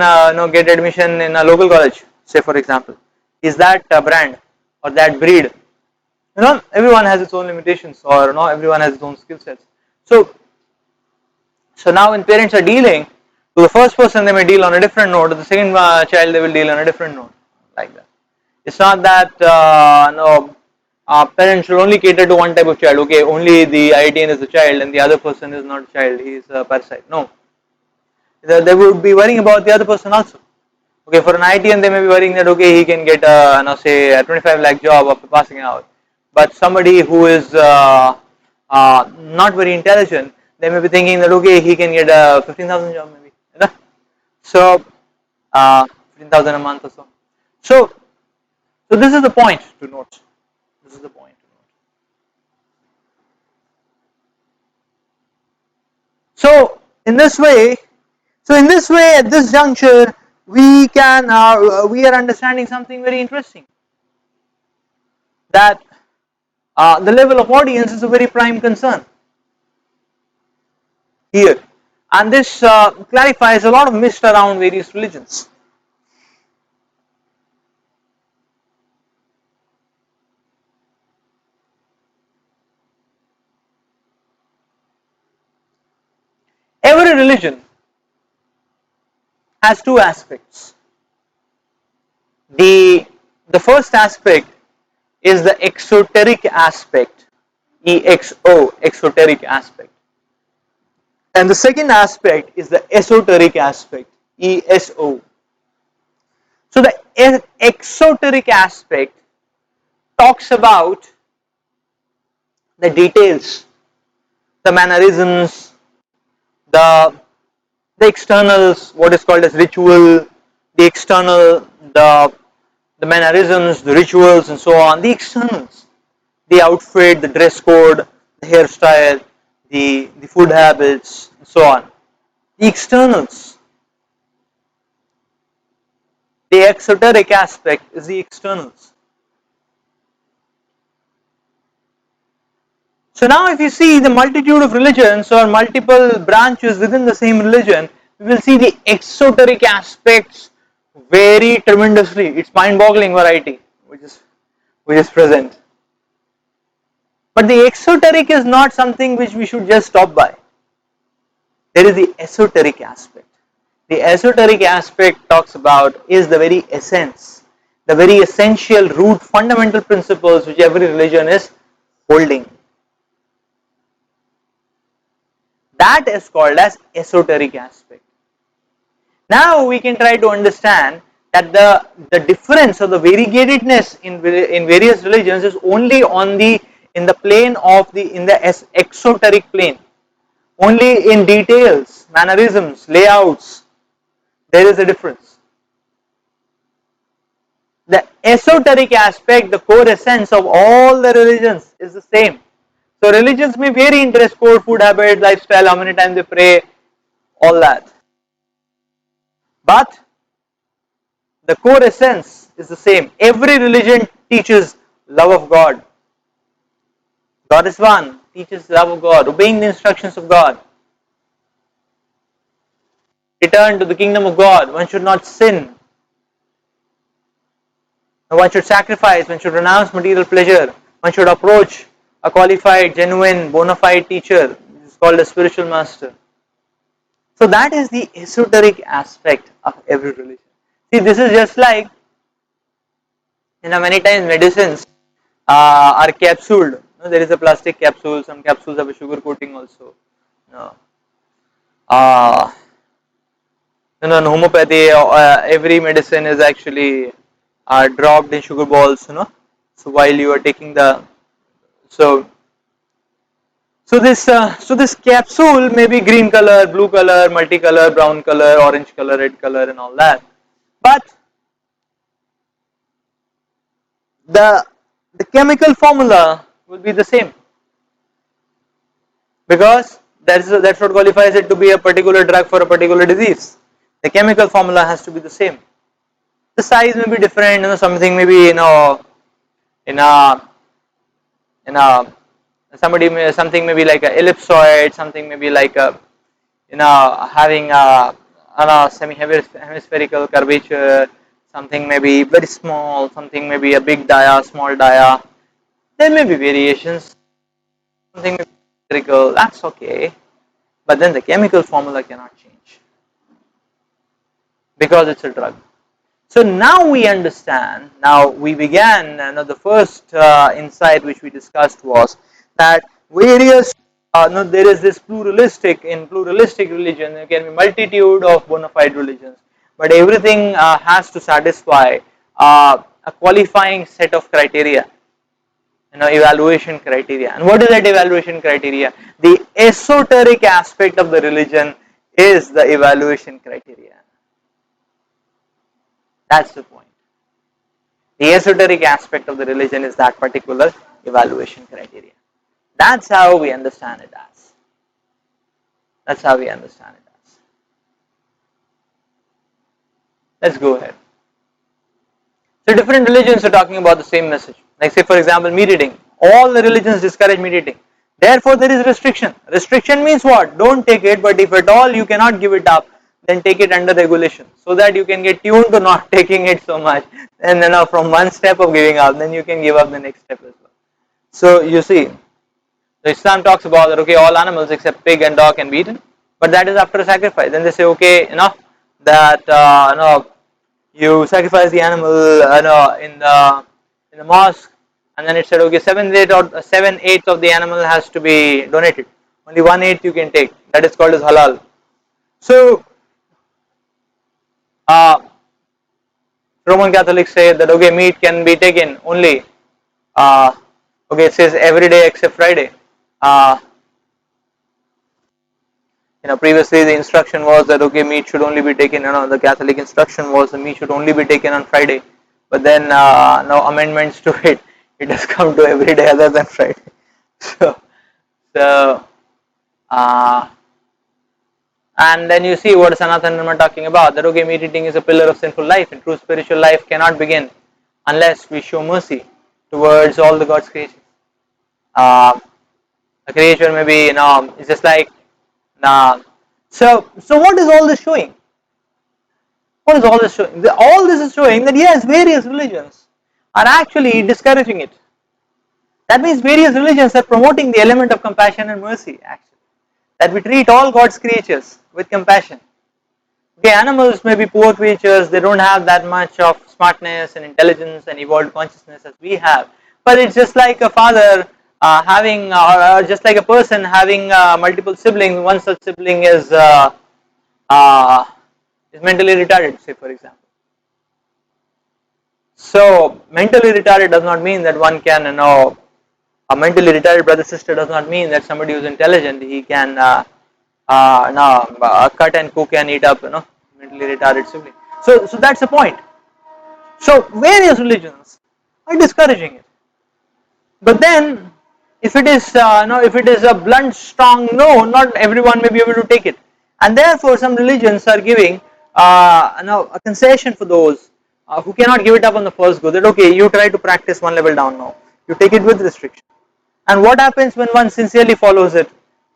get admission in a local college. Say for example, is that brand or that breed? Everyone has its own limitations, or everyone has its own skill sets. So now when parents are dealing to the first person, they may deal on a different note. To the second child, they will deal on a different note, like that. It's not that parents should only cater to one type of child. Okay, only the IITN is the child, and the other person is not a child. He is a parasite. No, they would be worrying about the other person also. Okay, for an IITN, they may be worrying that okay, he can get say a 25 lakh job after passing out. But somebody who is not very intelligent, they may be thinking that okay, he can get a 15,000 job maybe. So 15,000 a month or so. So this is the point to note. This is the point to note. So in this way, at this juncture, we are understanding something very interesting. That the level of audience is a very prime concern here, and this clarifies a lot of myths around various religions. Every religion has two aspects. The first aspect is the exoteric aspect, EXO, exoteric aspect. And the second aspect is the esoteric aspect, ESO. So the exoteric aspect talks about the details, the mannerisms, the the externals, what is called as ritual, the external, the mannerisms, the rituals, and so on. The externals, the outfit, the dress code, the hairstyle, the food habits, and so on. The externals. The exoteric aspect is the externals. So now if you see the multitude of religions or multiple branches within the same religion, we will see the exoteric aspects vary tremendously. It's mind-boggling variety which is present. But the exoteric is not something which we should just stop by. There is the esoteric aspect. The esoteric aspect talks about is the very essence, the very essential root fundamental principles which every religion is holding. That is called as esoteric aspect. Now we can try to understand that the difference or the variegatedness in various religions is only on the in the plane of the exoteric plane. Only in details, mannerisms, layouts, there is a difference. The esoteric aspect, the core essence of all the religions is the same. So religions may vary in dress code, food habit, lifestyle, how many times they pray, all that. But the core essence is the same. Every religion teaches love of God. God is one, teaches love of God, obeying the instructions of God. Return to the kingdom of God. One should not sin. One should sacrifice. One should renounce material pleasure. One should approach a qualified, genuine, bona fide teacher. It's called a spiritual master. So that is the esoteric aspect of every religion. See, this is just like, many times medicines are capsuled. There is a plastic capsule. Some capsules have a sugar coating also. In homeopathy, every medicine is actually dropped in sugar balls. So while you are taking this capsule may be green color, blue color, multicolor, brown color, orange color, red color, and all that. But the chemical formula will be the same, because that's what qualifies it to be a particular drug for a particular disease. The chemical formula has to be the same. The size may be different. Something maybe in a something maybe like a ellipsoid, something maybe like a having a semi-hemispherical curvature, something maybe very small, something maybe a big dia, small dia. There may be variations. Something may be spherical, that's okay. But then the chemical formula cannot change because it's a drug. So now we understand. Now we began. The first insight which we discussed was that various. There is this pluralistic religion. There can be multitude of bona fide religions, but everything has to satisfy a qualifying set of criteria. Evaluation criteria. And what is that evaluation criteria? The esoteric aspect of the religion is the evaluation criteria. That's the point. The esoteric aspect of the religion is that particular evaluation criteria. That's how we understand it as. That's how we understand it as. Let's go ahead. So different religions are talking about the same message. Like say for example meat eating. All the religions discourage meat eating. Therefore there is restriction. Restriction means what? Don't take it, but if at all you cannot give it up, then take it under regulation, so that you can get tuned to not taking it so much. And then from one step of giving up, then you can give up the next step as well. So you see, Islam talks about that, okay, all animals except pig and dog can be eaten, but that is after a sacrifice. Then they say, okay, that You sacrifice the animal in the mosque, and then it said, okay, 7/8 of the animal has to be donated. Only 1/8 you can take. That is called as halal. So uh, Roman Catholics say that okay, meat can be taken only. Uh, okay, it says every day except Friday. Uh, Previously the instruction was that okay, meat should only be taken. The Catholic instruction was the meat should only be taken on Friday. But then now amendments to it, it has come to every day other than Friday. So, so uh, and then you see what Sanatana Dharma talking about, that okay, meat eating is a pillar of sinful life, and true spiritual life cannot begin unless we show mercy towards all the God's creation. A creature maybe it's just like so what is all this showing? What is all this showing? All this is showing that yes, various religions are actually discouraging it. That means various religions are promoting the element of compassion and mercy actually. That we treat all God's creatures with compassion. Okay, animals may be poor creatures, they don't have that much of smartness and intelligence and evolved consciousness as we have. But it's just like a father having, or just like a person having multiple siblings. One such sibling uh, is mentally retarded, say for example. So, mentally retarded does not mean that one can, a mentally retarded brother sister does not mean that somebody who is intelligent he can cut and cook and eat up, mentally retarded sibling. So that's the point. So various religions are discouraging it, but then if it is no, if it is a blunt, strong no, not everyone may be able to take it, and therefore some religions are giving a concession for those who cannot give it up on the first go. That okay, you try to practice one level down now, you take it with restriction. And what happens when one sincerely follows it?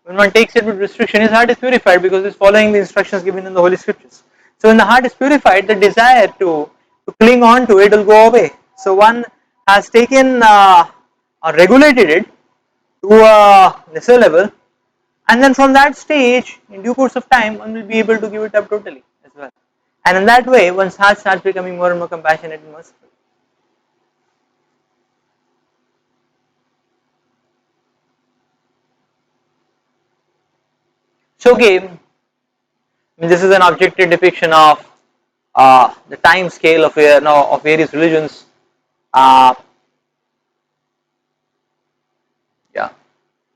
When one takes it with restriction, his heart is purified because he's following the instructions given in the Holy Scriptures. So when the heart is purified, the desire to cling on to it will go away. So one has taken or regulated it to a lesser level, and then from that stage, in due course of time, one will be able to give it up totally as well. And in that way, one's heart starts becoming more and more compassionate and merciful. So okay, this is an objective depiction of the time scale of of various religions. Uh, yeah.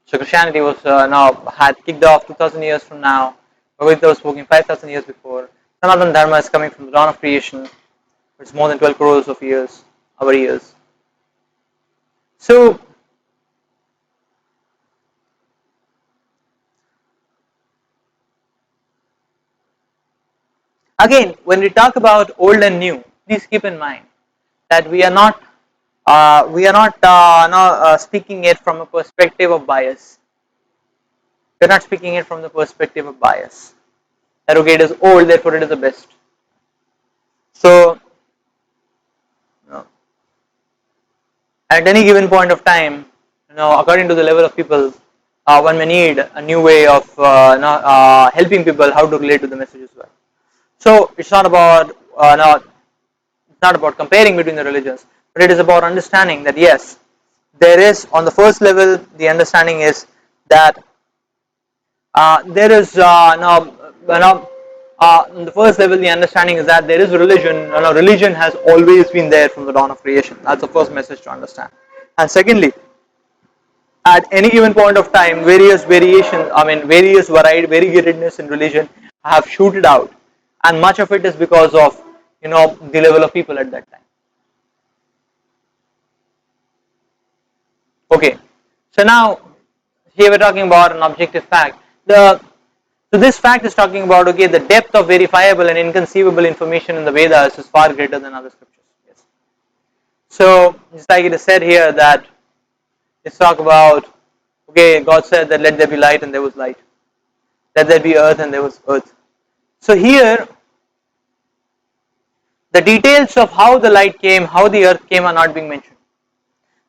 So Christianity was now had kicked off 2000 years from now. Bhagavad Gita was spoken 5000 years before. Sanatana Dharma is coming from the dawn of creation. It's more than 12 crores of years, our years. So again, when we talk about old and new, please keep in mind that we are not speaking it from a perspective of bias. We are not speaking it from the perspective of bias. That okay, it is old, therefore it is the best. So, at any given point of time, according to the level of people, one may need a new way of helping people how to relate to the message as well. So it's not about it's not about comparing between the religions, but it is about understanding that yes, there is on the first level the understanding is that there is on the first level the understanding is that there is religion. Religion has always been there from the dawn of creation. That's the first message to understand. And secondly, at any given point of time, various variations, various variegatedness in religion have shooted out, and much of it is because of the level of people at that time. Okay, so now here we're talking about an objective fact. So this fact is talking about okay, the depth of verifiable and inconceivable information in the Vedas is far greater than other scriptures. Yes. So just like it is said here that let's talk about okay, God said that let there be light and there was light. Let there be earth and there was earth. So here the details of how the light came, how the earth came are not being mentioned.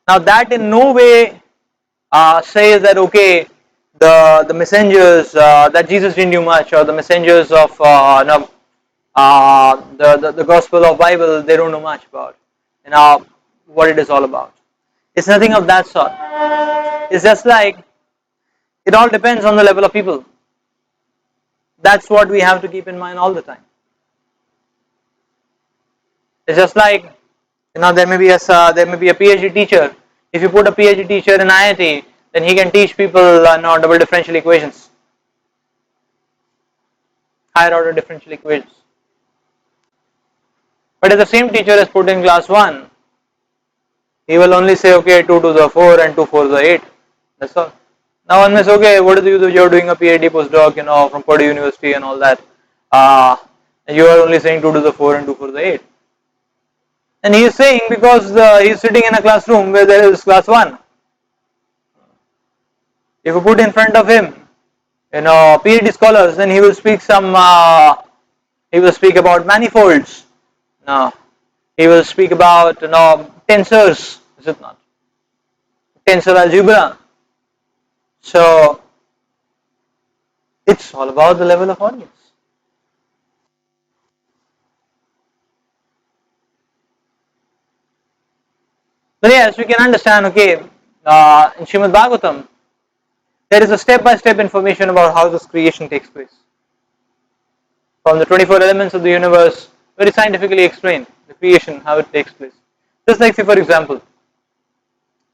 Now that in no way says that okay, the messengers that Jesus didn't do much, or the messengers of the Gospel of Bible, they don't know much about, what it is all about. It's nothing of that sort. It's just like it all depends on the level of people. That's what we have to keep in mind all the time. It's just like there may be a PhD teacher. If you put a PhD teacher in IIT, then he can teach people double differential equations, higher order differential equations. But if the same teacher is put in class 1, he will only say, okay, 2 to the 4 and 2 4 to the 8. That's all. Now one may say, okay, what do you do? You're doing a PhD postdoc, from Purdue University and all that. You are only saying 2 to the 4 and 2 4 to the 8. And he is saying because he is sitting in a classroom where there is class 1. If you put in front of him, PhD scholars, then he will speak he will speak about manifolds. No, he will speak about tensors. Is it not? Tensor algebra. So it's all about the level of audience. But yes, we can understand. Okay, in Srimad Bhagavatam, there is a step-by-step information about how this creation takes place. From the 24 elements of the universe, very scientifically explained the creation, how it takes place. Just like, say, for example,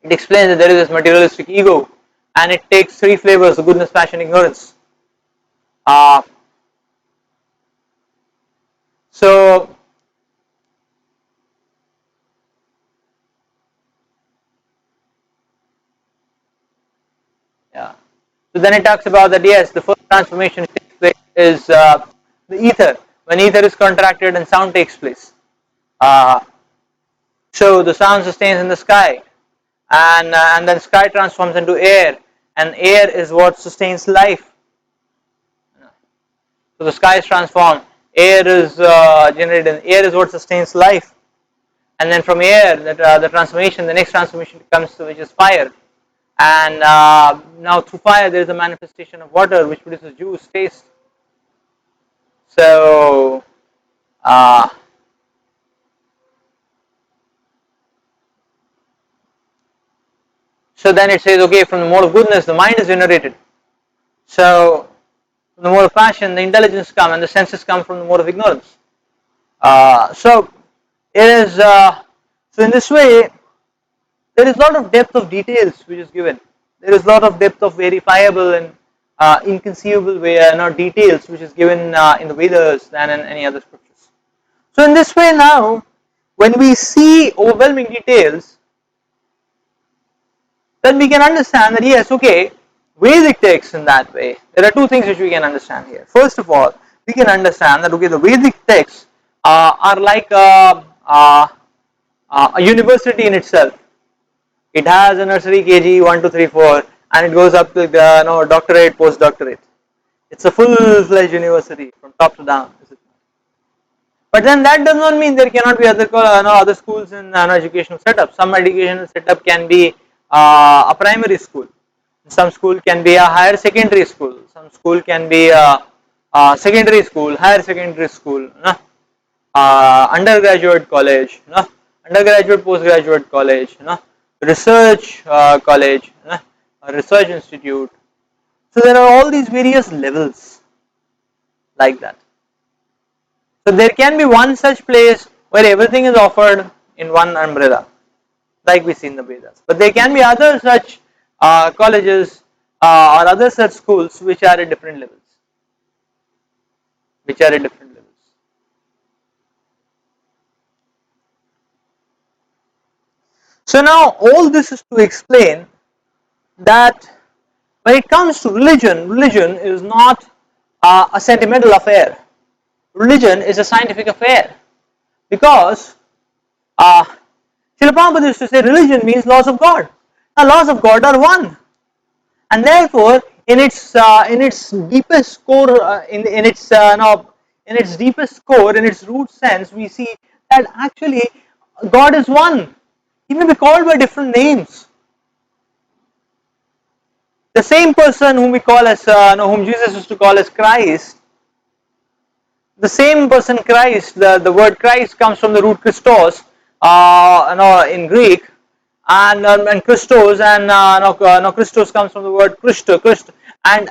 it explains that there is this materialistic ego, and it takes 3 flavors: the goodness, passion, ignorance. So yeah. So then it talks about that yes, the first transformation takes place is the ether. When ether is contracted and sound takes place. So the sound sustains in the sky, and then sky transforms into air, and air is what sustains life. So the sky is transformed, air is generated, air is what sustains life, and then from air, the transformation, the next transformation comes to which is fire, and now through fire there is a manifestation of water which produces juice, taste. So so then it says, okay, from the mode of goodness, the mind is generated. So from the mode of passion, the intelligence comes, and the senses come from the mode of ignorance. So it is. So in this way, there is a lot of depth of details which is given. There is a lot of depth of verifiable and inconceivable way, not details, which is given in the Vedas than in any other scriptures. So in this way now, when we see overwhelming details, then we can understand that yes, okay, Vedic texts in that way. There are 2 things which we can understand here. First of all, we can understand that okay, the Vedic texts are like a university in itself. It has a nursery, KG 1, 2, 3, 4, and it goes up to doctorate, postdoctorate. It's a full-fledged university from top to down. But then that does not mean there cannot be other schools in educational setup. Some educational setup can be a primary school. Some school can be a higher secondary school. Some school can be a secondary school, higher secondary school, undergraduate college, undergraduate, postgraduate college, research college, a research institute. So there are all these various levels like that. So there can be one such place where everything is offered in one umbrella, like we see in the Vedas. But there can be other such colleges or other such schools which are at different levels. So now all this is to explain that when it comes to religion, religion is not a sentimental affair. Religion is a scientific affair, because Srila Prabhupada used to say religion means laws of God. Now laws of God are one, and therefore in its deepest core, in its deepest core, in its root sense, we see that actually God is one. He may be called by different names. The same person whom we call as whom Jesus used to call as Christ, The same person Christ, the word Christ comes from the root Christos, in Greek, and Christos, and Christos comes from the word Christ, and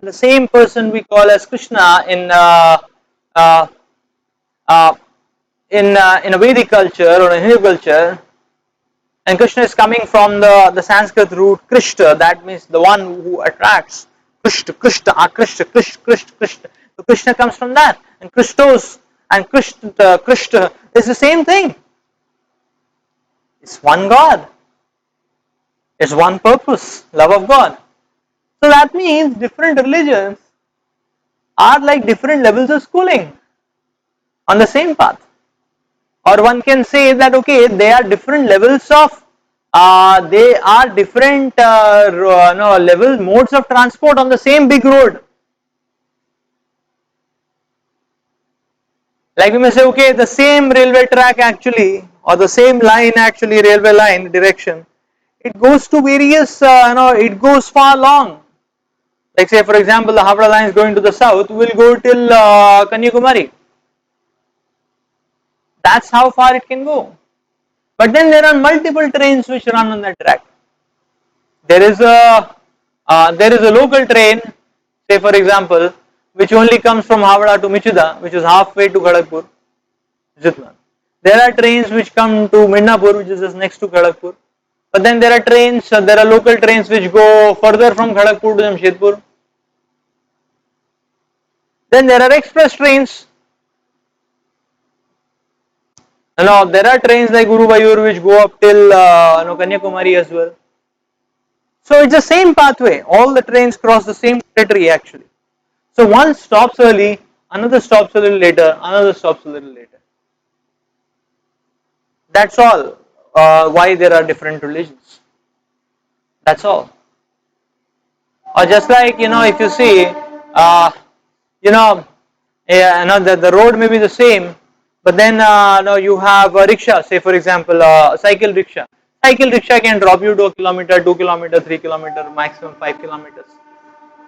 the same person we call as Krishna uh, uh, in a Vedic culture or a Hindu culture, and Krishna is coming from the Sanskrit root Krishna, that means the one who attracts. Krishna. So Krishna comes from that, and Christos and Krishna is the same thing. It's one God. It's one purpose, love of God. So that means different religions are like different levels of schooling on the same path. Or one can say that okay, they are different levels of they are different level modes of transport on the same big road. Like we may say, okay, the same railway track actually, or the same line actually, railway line direction, it goes to various, it goes far long. Like say, for example, the Howrah line is going to the south, will go till Kanyakumari. That's how far it can go. But then there are multiple trains which run on that track. There is a local train, say for example, which only comes from Howrah to Michida, which is halfway to Kharagpur, Jitlan. There are trains which come to Midnapur, which is just next to Kharagpur. But then there are local trains which go further from Kharagpur to Jamshedpur. Then there are express trains. There are trains like Guru Bayur which go up till Kanyakumari as well. So it's the same pathway. All the trains cross the same territory actually. So one stops early, another stops a little later, another stops a little later. That's all. Why there are different religions. That's all. Or just like if you see, you know, the road may be the same, but then you have a rickshaw. Say for example, a cycle rickshaw. Cycle rickshaw can drop you to a kilometer, 2 kilometer, 3 kilometer, maximum 5 kilometers.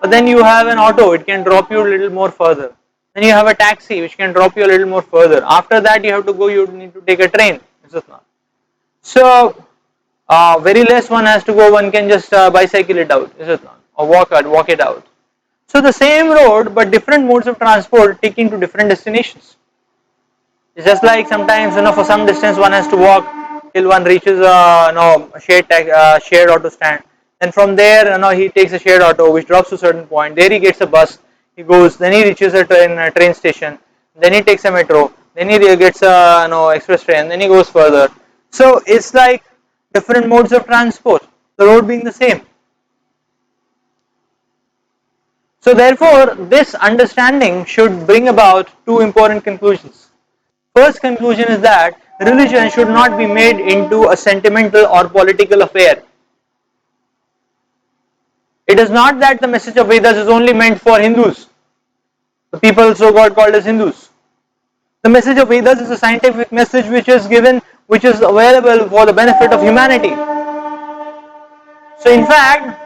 But then you have an auto, it can drop you a little more further. Then you have a taxi which can drop you a little more further. After that you have to go, you need to take a train. Is it not? So very less one has to go, one can just bicycle it out. Is it not? Or walk it out. So the same road but different modes of transport taking to different destinations. It's just like sometimes for some distance one has to walk till one reaches a shared auto stand. And from there he takes a shared auto which drops to a certain point. There he gets a bus. He goes. Then he reaches a train station. Then he takes a metro. Then he gets a express train. Then he goes further. So it's like different modes of transport. The road being the same. So therefore, this understanding should bring about two important conclusions. First conclusion is that religion should not be made into a sentimental or political affair. It is not that the message of Vedas is only meant for Hindus, the people so-called called as Hindus. The message of Vedas is a scientific message which is given, which is available for the benefit of humanity. So in fact,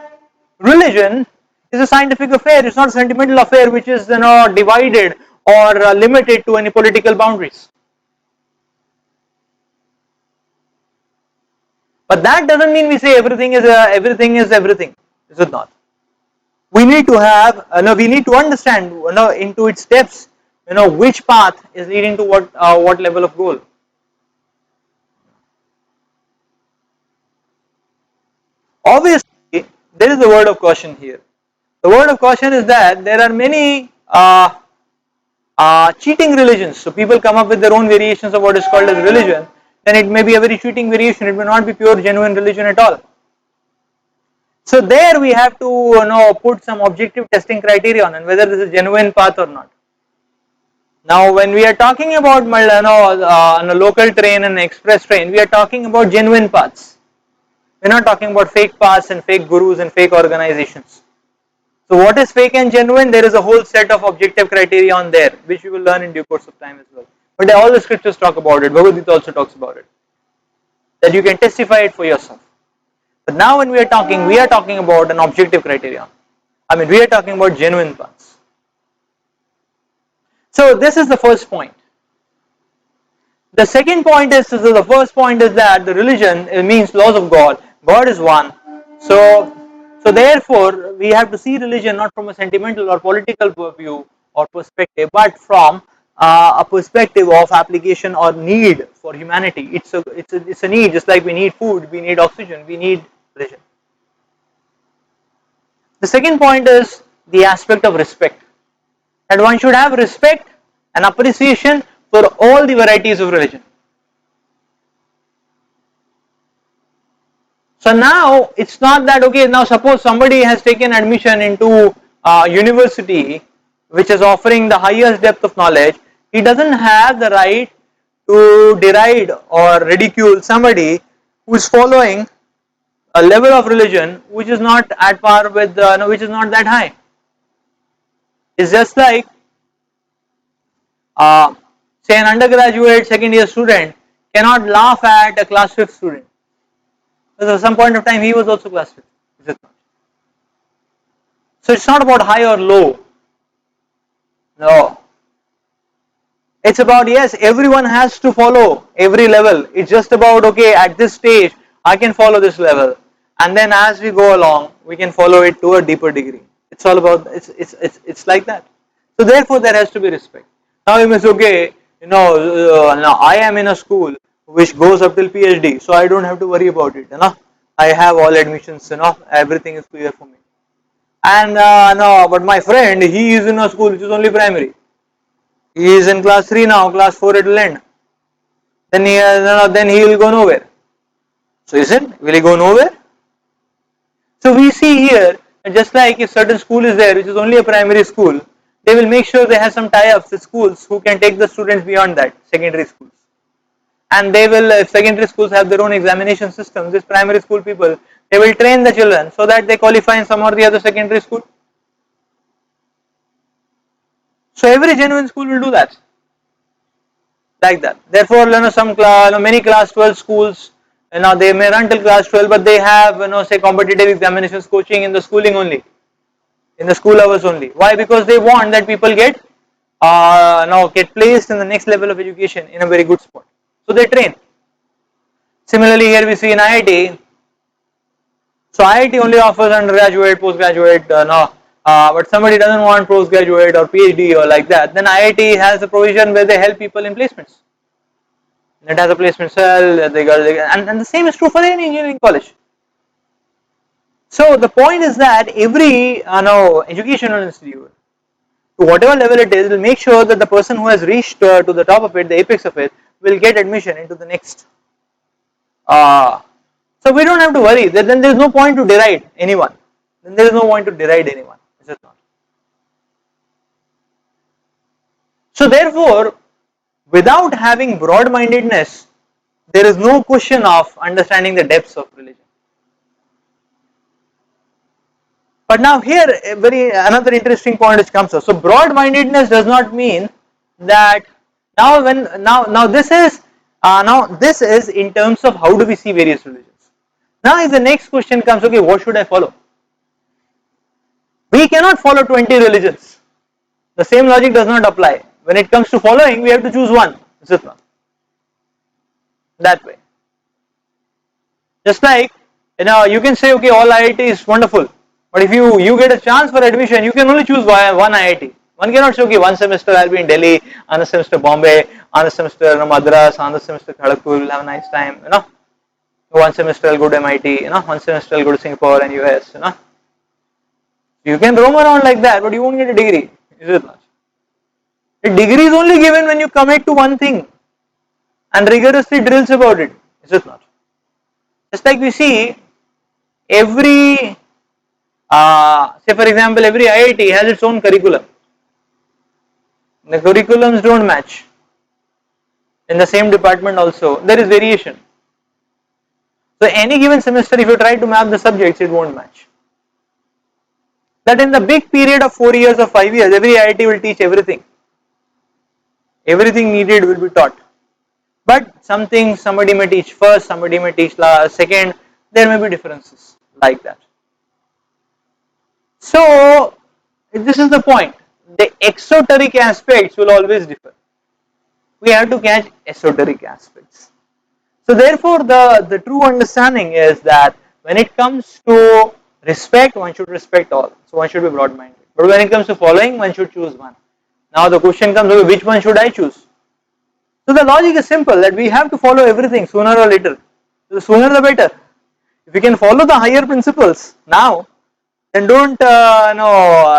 religion is a scientific affair. It's not a sentimental affair which is divided or limited to any political boundaries. But that doesn't mean we say everything is everything. Is it not? We need to have we need to understand into its steps which path is leading to what level of goal. Obviously, there is a word of caution here. The word of caution is that there are many cheating religions. So people come up with their own variations of what is called as religion. Then it may be a very cheating variation. It may not be pure genuine religion at all. So there we have to put some objective testing criteria on and whether this is a genuine path or not. Now when we are talking about a local train and express train, we are talking about genuine paths. We are not talking about fake paths and fake gurus and fake organizations. So what is fake and genuine? There is a whole set of objective criteria on there, which we will learn in due course of time as well. But all the scriptures talk about it. Bhagavad Gita also talks about it. That you can testify it for yourself. But now when we are talking about an objective criterion. We are talking about genuine paths. So this is the first point. The second point is, so the first point is that the religion, it means laws of God. God is one. So therefore we have to see religion not from a sentimental or political view or perspective, but from a perspective of application or need for humanity. It's a need, just like we need food, we need oxygen, we need religion. The second point is the aspect of respect. That one should have respect and appreciation for all the varieties of religion. So now it's not that, okay, now suppose somebody has taken admission into a university which is offering the highest depth of knowledge, he doesn't have the right to deride or ridicule somebody who is following a level of religion which is not at par with, which is not that high. It's just like, uh, say, an undergraduate second year student cannot laugh at a class 5th student. Because at some point of time he was also class 5th. Is it not? So it's not about high or low. No. It's about, yes, everyone has to follow every level. It's just about, okay, at this stage I can follow this level, and then as we go along we can follow it to a deeper degree. It's all about, it's like that. So therefore there has to be respect. Now you may say, okay, now I am in a school which goes up till PhD, so I don't have to worry about it. I have all admissions. Everything is clear for me. And no, but my friend, he is in a school which is only primary. He is in class 3 now, class 4 it will end. Then he will go nowhere. So isn't, will he go nowhere? So we see here, just like if certain school is there which is only a primary school, they will make sure they have some tie-ups with schools who can take the students beyond that, secondary schools. And they will, if secondary schools have their own examination systems, these primary school people, they will train the children so that they qualify in some or the other secondary school. So every genuine school will do that, like that. Therefore, many class 12 schools, they may run till class 12, but they have, say, competitive examinations coaching in the schooling only, in the school hours only. Why? Because they want that people get get placed in the next level of education in a very good spot. So they train. Similarly, here we see in IIT. So IIT only offers undergraduate, postgraduate, but somebody doesn't want postgraduate or PhD or like that, then IIT has a provision where they help people in placements. It has a placement cell, and the same is true for any engineering college. So the point is that every educational institute, to whatever level it is, will make sure that the person who has reached to the top of it, the apex of it, will get admission into the next. So we don't have to worry. Then there is no point to deride anyone. Then there is no point to deride anyone. Is it not? So therefore, without having broad-mindedness, there is no question of understanding the depths of religion. But now here, another interesting point which comes up. So broad-mindedness does not mean that now this is in terms of how do we see various religions. Now if the next question comes, okay, what should I follow? We cannot follow 20 religions. The same logic does not apply. When it comes to following, we have to choose one. Is it not? That way. Just like, you can say, okay, all IIT is wonderful. But if you get a chance for admission, you can only choose one IIT. One cannot say, okay, one semester I'll be in Delhi, another semester Bombay, another semester Madras, another semester Kharagpur, we'll have a nice time, One semester I'll go to MIT, one semester I'll go to Singapore and US, You can roam around like that, but you won't get a degree, is it not? A degree is only given when you commit to one thing and rigorously drills about it, is it not? Just like we see, every, say for example, every IIT has its own curriculum. The curriculums don't match. In the same department also, there is variation. So any given semester, if you try to map the subjects, it won't match. That in the big period of 4 years or 5 years, every IIT will teach everything. Everything needed will be taught. But something somebody may teach first, somebody may teach second, there may be differences like that. So this is the point, the exoteric aspects will always differ. We have to catch esoteric aspects. So therefore the true understanding is that when it comes to respect, one should respect all. So one should be broad-minded. But when it comes to following, one should choose one. Now the question comes, okay, which one should I choose? So the logic is simple, that we have to follow everything sooner or later. The sooner the better. If you can follow the higher principles now, then don't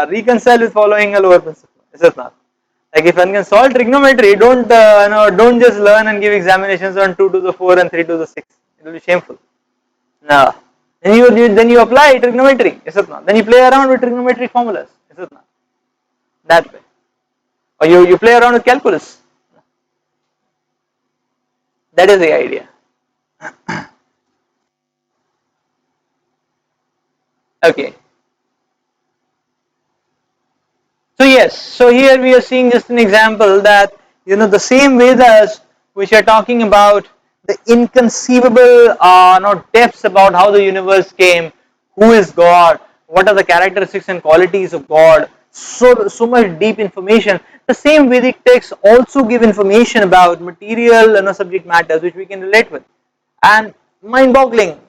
reconcile with following a lower principle. Is it not? Like if one can solve trigonometry, don't just learn and give examinations on 2 to the 4 and 3 to the 6. It will be shameful. No. Then you apply trigonometry. Is it not? Then you play around with trigonometry formulas. Is it not? That way. Or you play around with calculus. That is the idea. Okay. So yes, so here we are seeing just an example that the same Vedas which are talking about the inconceivable depths about how the universe came, who is God, what are the characteristics and qualities of God, so much deep information. The same Vedic texts also give information about material subject matters which we can relate with, and mind-boggling,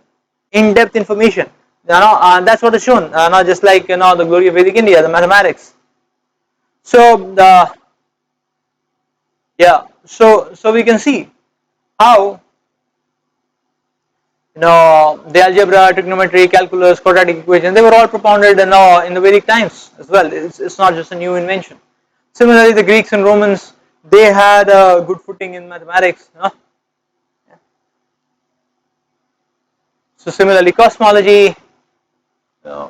in-depth information. That's what is shown. Not just like the glory of Vedic India, the mathematics. So the yeah, so we can see how the algebra, trigonometry, calculus, quadratic equation, they were all propounded in the Vedic times as well. It's not just a new invention. Similarly, the Greeks and Romans, they had a good footing in mathematics. So similarly, cosmology. Uh,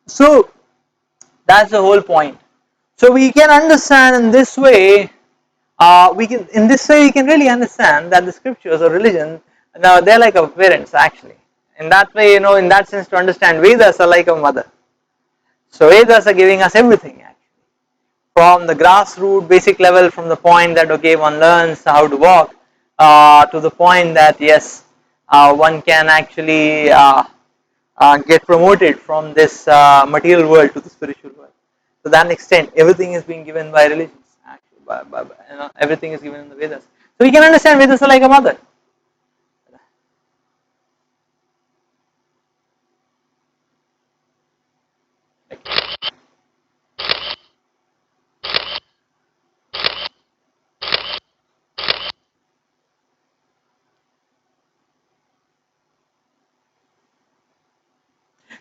so that's the whole point. So we can understand in this way. We can really understand that the scriptures or religion, now they're like our parents actually. In that way, in that sense, to understand Vedas are like a mother. So Vedas are giving us everything actually, from the grassroots basic level, from the point that okay, one learns how to walk, to the point that yes, one can actually get promoted from this material world to the spiritual world. To that extent, everything is being given by religions. Actually, everything is given in the Vedas. So we can understand Vedas are like a mother.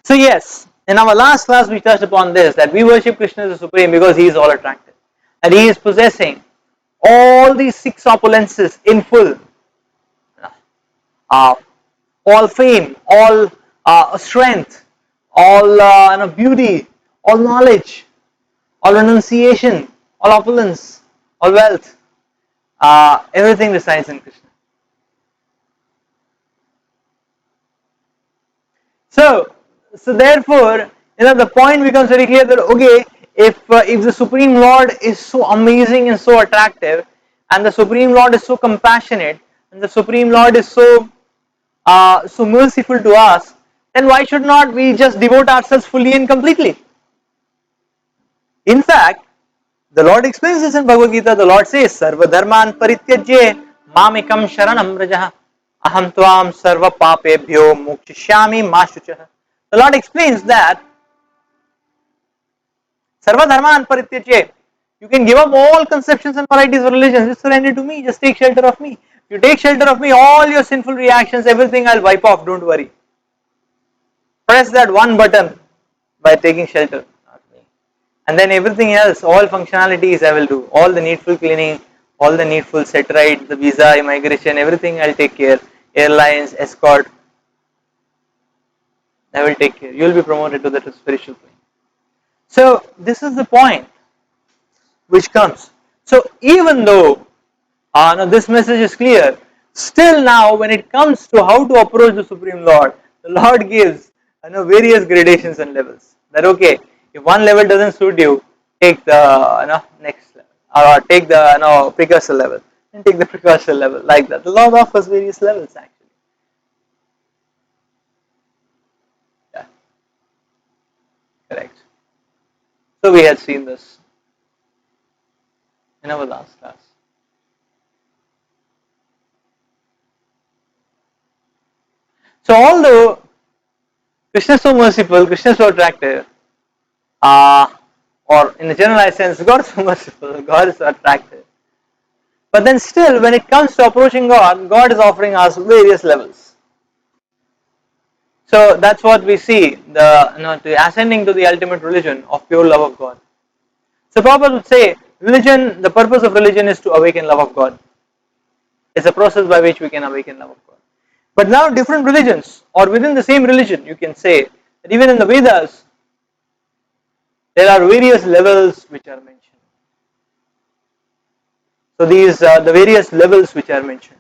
So yes, in our last class we touched upon this, that we worship Krishna as the Supreme because he is all attractive, and he is possessing all these six opulences in full. Uh, all fame, all strength, all beauty, all knowledge, all renunciation, all opulence, all wealth, everything resides in Krishna. So therefore, the point becomes very clear that okay, if the Supreme Lord is so amazing and so attractive, and the Supreme Lord is so compassionate, and the Supreme Lord is so merciful to us, then why should not we just devote ourselves fully and completely? In fact, the Lord explains this in Bhagavad Gita. The Lord says, "Sarva dharman parityajye mamekam sharanam vrajah aham tvam sarva papebhyo mokshishyami ma shuchah." The Lord explains that Sarva dharman parityajye, you can give up all conceptions and varieties of religions. Just surrender to me. Just take shelter of me. If you take shelter of me, all your sinful reactions, everything I'll wipe off. Don't worry. Press that one button by taking shelter, not me. And then everything else, all functionalities I will do. All the needful cleaning, all the needful set right, the visa, immigration, everything I'll take care. Airlines, escort, I will take care. You will be promoted to the spiritual plane. So this is the point which comes. So even though now this message is clear, still now when it comes to how to approach the Supreme Lord, the Lord gives various gradations and levels. That okay, if one level doesn't suit you, take the next level, or take the precursor level, and take the precursor level, like that. The Lord offers various levels actually. So we had seen this in our last class. So although Krishna is so merciful, Krishna is so attractive, or in a generalized sense, God is so merciful, God is so attractive. But then still, when it comes to approaching God, God is offering us various levels. So that's what we see, the ascending to the ultimate religion of pure love of God. So Prabhupada would say, religion, the purpose of religion is to awaken love of God. It's a process by which we can awaken love of God. But now different religions, or within the same religion, you can say that even in the Vedas, there are various levels which are mentioned. So these are the various levels which are mentioned.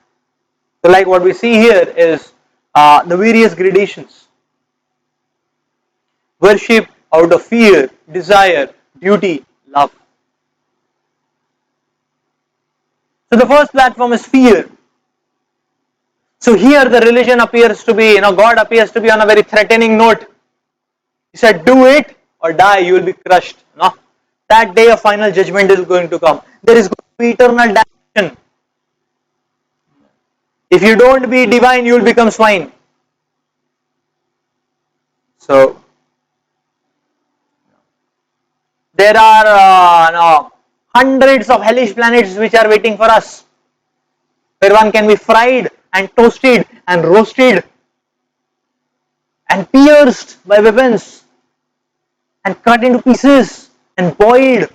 So like what we see here is the various gradations. Worship out of fear, desire, duty, love. So the first platform is fear. So here the religion appears to be, God appears to be on a very threatening note. He said, do it or die, you will be crushed. No? That day of final judgment is going to come. There is going to be eternal damnation. If you don't be divine, you will become swine. So, there are hundreds of hellish planets which are waiting for us, where one can be fried and toasted and roasted and pierced by weapons and cut into pieces and boiled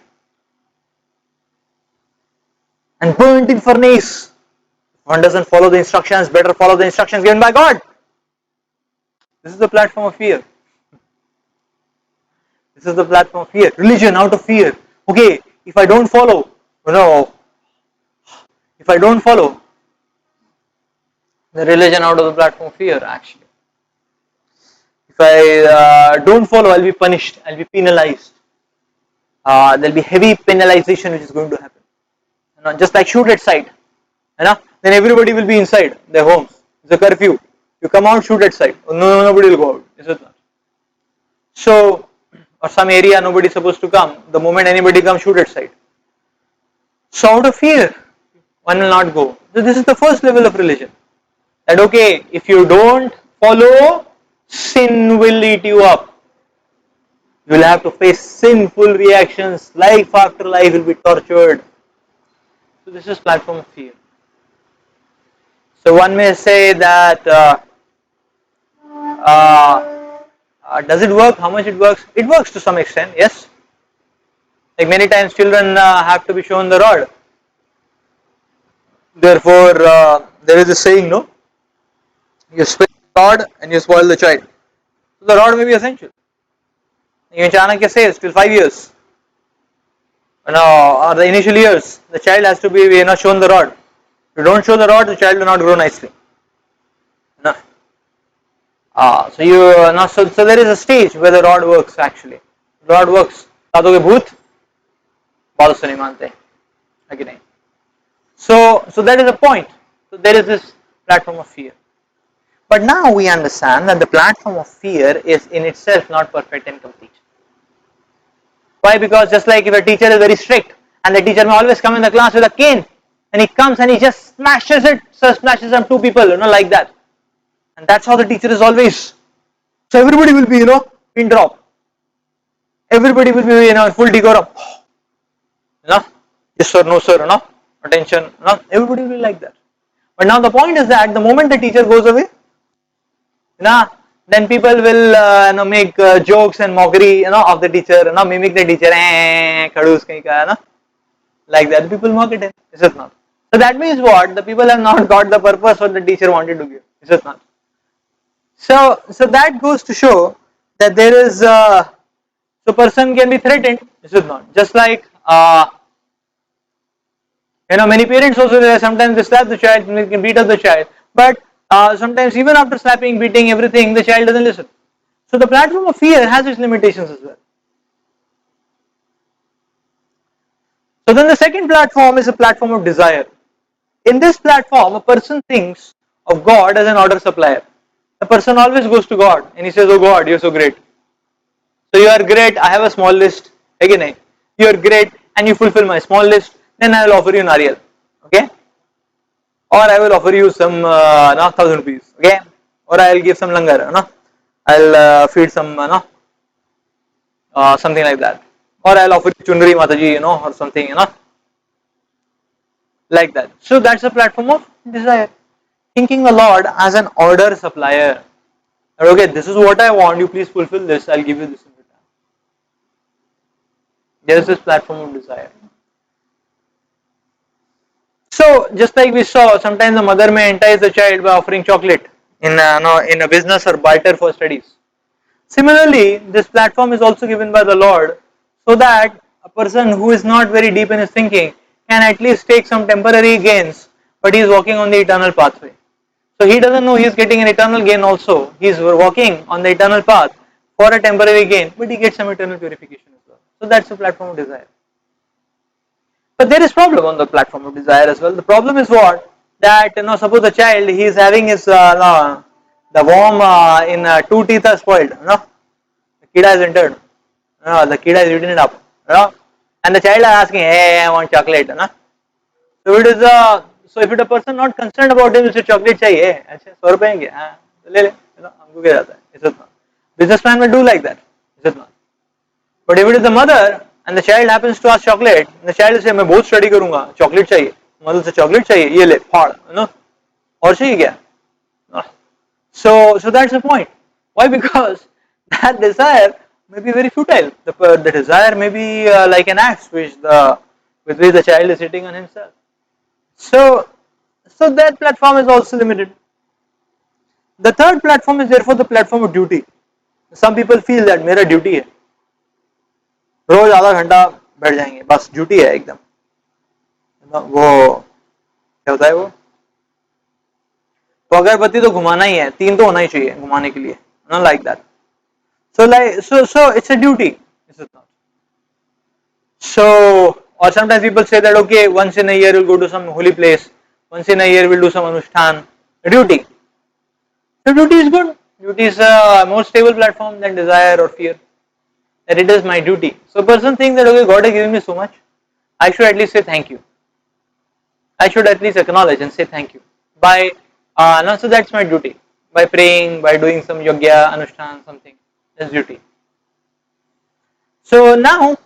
and burnt in furnace. If one doesn't follow the instructions, better follow the instructions given by God. This is the platform of fear. This is the platform of fear. Religion out of fear. Okay, if I don't follow, if I don't follow the religion out of the platform of fear, actually. If I don't follow, I'll be punished, I'll be penalized. There'll be heavy penalization which is going to happen. Just like shoot at sight. Then everybody will be inside their homes. It's a curfew. You come out, shoot at sight. Nobody will go out. Is it not? So, or some area nobody is supposed to come. The moment anybody comes, shoot at sight. So out of fear, one will not go. So this is the first level of religion. That okay, if you don't follow, sin will eat you up. You will have to face sinful reactions. Life after life will be tortured. So this is platform of fear. So one may say that does it work? How much it works? It works to some extent, yes. Like many times children have to be shown the rod. Therefore, there is a saying, no? You spin the rod and you spoil the child. So the rod may be essential. Even Chanakya says till 5 years. Or the initial years, the child has to be shown the rod. If you don't show the rod, the child will not grow nicely. No. So there is a stage where the rod works actually. The rod works. Sadoge bhoot, baat se nahi mante. Okay. So that is a point. So there is this platform of fear. But now we understand that the platform of fear is in itself not perfect and complete. Why? Because just like if a teacher is very strict and the teacher may always come in the class with a cane and he comes and he just smashes on two people, like that. And that's how the teacher is always. So everybody will be, pin drop. Everybody will be, in full decorum. Yes sir, no sir, attention. Everybody will be like that. But now the point is that the moment the teacher goes away, then people will make jokes and mockery of the teacher, mimic the teacher, like that. People mock at him. Is it not? So that means what? The people have not got the purpose what the teacher wanted to give. Is it not? So that goes to show that there is so person can be threatened. Is it not? Just like many parents also sometimes they slap the child, they can beat up the child, but sometimes even after slapping, beating, everything, the child doesn't listen. So the platform of fear has its limitations as well. So then the second platform is a platform of desire. In this platform, a person thinks of God as an order supplier. The person always goes to God and he says, oh God, you're so great. So you are great, I have a small list. Again, you're great and you fulfill my small list, then I will offer you nariyal. Okay? Or I will offer you some 1,000 rupees. Okay? Or I will give some langar. No? I'll feed some something like that. Or I'll offer you chundri mataji, or something, like that. So that's a platform of desire. Thinking the Lord as an order supplier. Okay, this is what I want, you please fulfill this, I'll give you this in return. There is this platform of desire. So just like we saw, sometimes the mother may entice the child by offering chocolate in in a business or barter for studies. Similarly, this platform is also given by the Lord so that a person who is not very deep in his thinking can at least take some temporary gains, but he is walking on the eternal pathway. So he doesn't know he is getting an eternal gain also. He is walking on the eternal path for a temporary gain, but he gets some eternal purification as well. So that's the platform of desire. But there is problem on the platform of desire as well. The problem is what? That suppose the child he is having his the worm in two teeth are spoiled. The kid has entered. The kid has eaten it up. And the child is asking, "Hey, I want chocolate." So it is so if it a person not concerned about him, उसे chocolate चाहिए. अच्छा 100 रुपए हैं क्या? हाँ ले ले. हमको क्या जाता है? Is it not? Businessman will do like that. Is it not? But if it is the mother and the child happens to ask chocolate, the child will say मैं बहुत study करूँगा, chocolate चाहिए. मदर से chocolate चाहिए, ये ले फाड़, और चाहिए क्या? So that's the point. Why? Because that desire may be very futile. The desire may be like an axe with which the child is sitting on himself. So that platform is also limited. The third platform is therefore the platform of duty. Some people feel that मेरा duty है. रोज आधा घंटा बैठ जाएंगे, बस duty है एकदम. वो क्या होता है वो? तो अगरबत्ती तो घुमाना ही है, 3 तो होना ही चाहिए घुमाने के लिए. Not like that. So it's a duty. Is it not? So, or sometimes people say that okay, once in a year we'll go to some holy place, once in a year we'll do some anushthan. Duty. So duty is good. Duty is a more stable platform than desire or fear. That it is my duty. So a person thinks that okay, God has given me so much, I should at least say thank you. I should at least acknowledge and say thank you. So that's my duty. By praying, by doing some yogya, anushthan, something. That's duty. So now,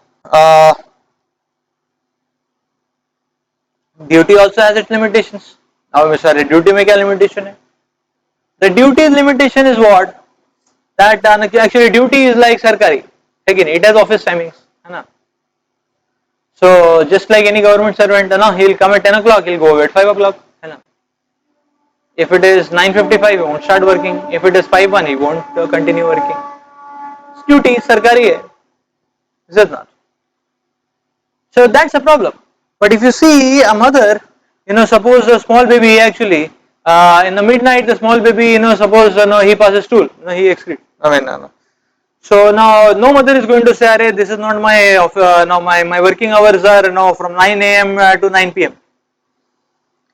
duty also has its limitations. Now, sorry, duty में क्या limitation है? The duty limitation is what? That actually duty is like sarkari. Again, it has office timings. So just like any government servant, he'll come at 10 o'clock, he'll go away at 5 o'clock. If it is 9:55, he won't start working. If it is 5:01, he won't continue working. It's duty, sarkari hai. Is it not? So that's a problem. But if you see a mother, suppose a small baby actually, in the midnight, the small baby, suppose he passes stool, he excretes. No. So now no mother is going to say, "Arey, this is not my my working hours are from 9 a.m. To 9 p.m."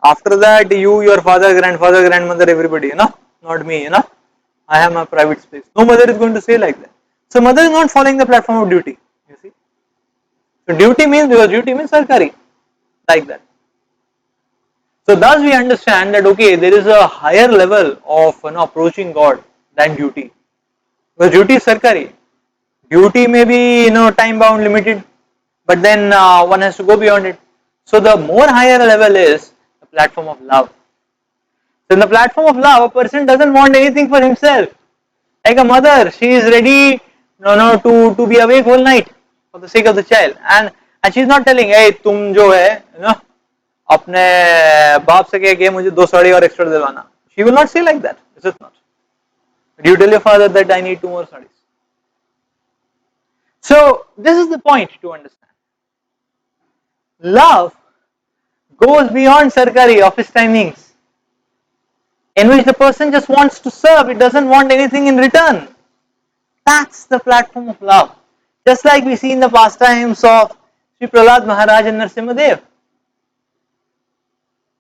After that, you, your father, grandfather, grandmother, everybody, not me, I have my private space. No mother is going to say like that. So mother is not following the platform of duty. You see. So duty means sarkari, like that. So thus we understand that okay, there is a higher level of approaching God than duty. Because duty is sarkari. Duty may be time bound, limited, but then one has to go beyond it. So the more higher level is the platform of love. So in the platform of love, a person doesn't want anything for himself. Like a mother, she is ready to be awake whole night for the sake of the child, and she is not telling, hey, तुम जो है अपने बाप से कह के मुझे 2 साड़ी और extra दिलवाना. She will not say like that. Is it not? Do you tell your father that I need 2 more sarees? So this is the point to understand. Love goes beyond sarkari, office timings, in which the person just wants to serve, it doesn't want anything in return. That's the platform of love. Just like we see in the pastimes of Sri Prahlad Maharaj and Narasimha Dev.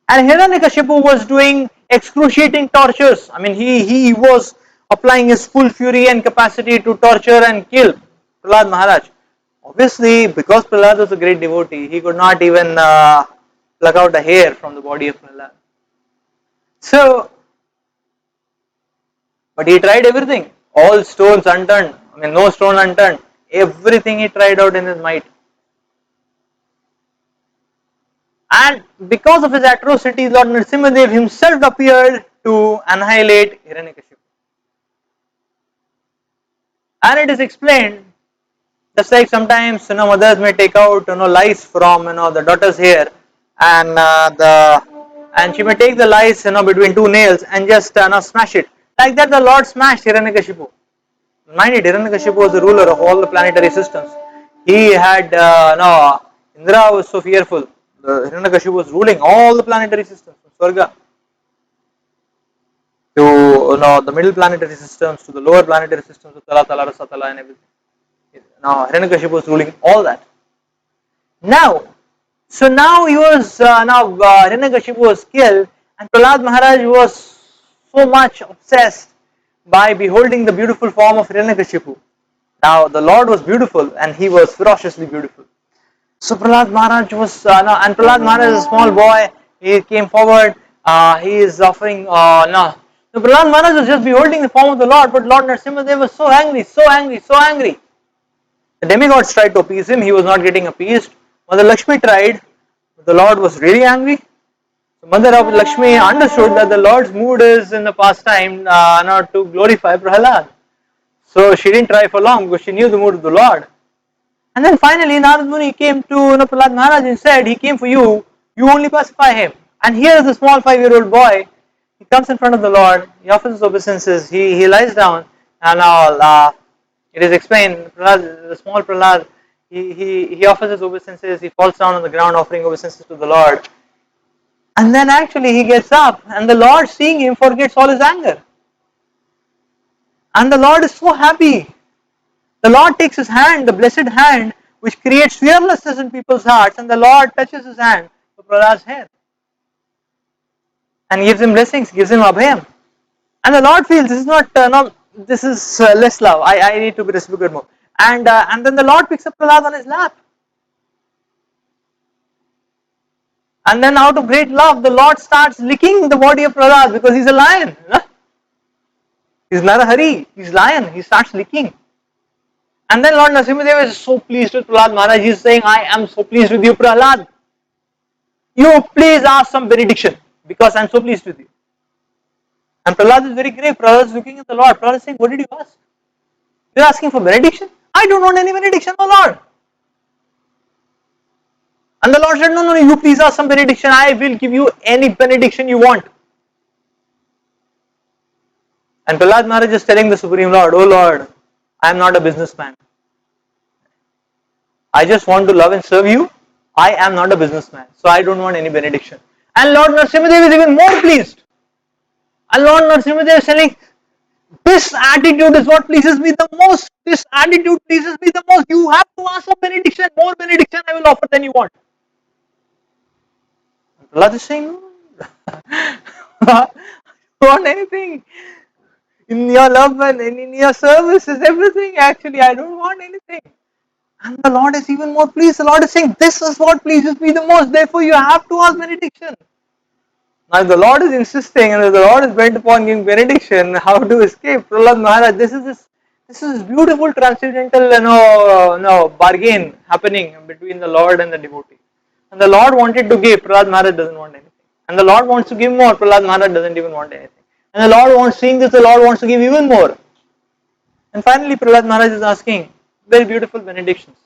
And Hiranyakashipu was doing excruciating tortures. I mean, he was applying his full fury and capacity to torture and kill Prahlad Maharaj. Obviously, because Prahlad was a great devotee, he could not even pluck out a hair from the body of Prahlad. So, but he tried everything, all stones unturned. I mean, no stone unturned. Everything he tried out in his might. And because of his atrocities, Lord Nrsimhadev himself appeared to annihilate Hiranyakashipu. And it is explained, just like sometimes mothers may take out lice from the daughter's hair, and and she may take the lice between two nails and just smash it. Like that, the Lord smashed Hiranyakashipu. Mind it, Hiranyakashipu was the ruler of all the planetary systems. He had no Indra was so fearful. Hiranyakashipu was ruling all the planetary systems from Swarga to the middle planetary systems to the lower planetary systems of Tala, Tala, Rasatala and everything. Now Hiranyakashipu was ruling all that. Now, so now he was Hiranyakashipu was killed, and Prahlad Maharaj was so much obsessed by beholding the beautiful form of Hiranyakashipu. Now the Lord was beautiful, and he was ferociously beautiful. So Prahlad Maharaj was and Prahlad Maharaj is a small boy. He came forward. He is offering no. So Prahlad Maharaj was just beholding the form of the Lord, but Lord Nrsimhadev was so angry, so angry, so angry. The demigods tried to appease him. He was not getting appeased. Mother Lakshmi tried. The Lord was really angry. So Mother of Lakshmi understood that the Lord's mood is in the pastime not to glorify Prahlad. So she didn't try for long because she knew the mood of the Lord. And then finally Narad Muni came to Prahlad Maharaj and said, he came for you, you only pacify him. And here is a small 5-year-old boy, he comes in front of the Lord, he offers his obeisances, he lies down, and all, it is explained, Prahlad, the small Prahlad, he offers his obeisances, he falls down on the ground offering obeisances to the Lord. And then actually he gets up, and the Lord seeing him forgets all his anger. And the Lord is so happy. The Lord takes his hand, the blessed hand, which creates fearlessness in people's hearts, and the Lord touches his hand to Prahlad's head and gives him blessings, gives him abhayam. And the Lord feels this is not this is less love. I need to be reciprocated more. And then the Lord picks up Prahlad on his lap. And then out of great love, the Lord starts licking the body of Prahlad because he's a lion. He's Narahari, he's lion, he starts licking. And then Lord Nrsimhadev is so pleased with Prahlad Maharaj, he is saying, I am so pleased with you Prahlad. You please ask some benediction because I am so pleased with you. And Prahlad is very grave. Prahlad is looking at the Lord. Prahlad is saying, what did you ask? You are asking for benediction? I don't want any benediction, O Lord. And the Lord said, no, you please ask some benediction. I will give you any benediction you want. And Prahlad Maharaj is telling the Supreme Lord, oh Lord, I am not a businessman. I just want to love and serve you. I am not a businessman, so I don't want any benediction. And Lord Nrsimhadev is even more pleased. And Lord Nrsimhadev is telling, this attitude is what pleases me the most. This attitude pleases me the most. You have to ask for benediction. More benediction I will offer than you want. And Prahlad is saying, I don't want anything. In your love and in your service is everything. Actually, I don't want anything. And the Lord is even more pleased. The Lord is saying, this is what pleases me the most. Therefore, you have to ask benediction. Now, if the Lord is insisting and if the Lord is bent upon giving benediction, how to escape? Prahlad Maharaj, this is beautiful transcendental bargain happening between the Lord and the devotee. And the Lord wanted to give, Prahlad Maharaj doesn't want anything. And the Lord wants to give more, Prahlad Maharaj doesn't even want anything. And the Lord wants, seeing this, the Lord wants to give even more. And finally, Prahlad Maharaj is asking very beautiful benedictions.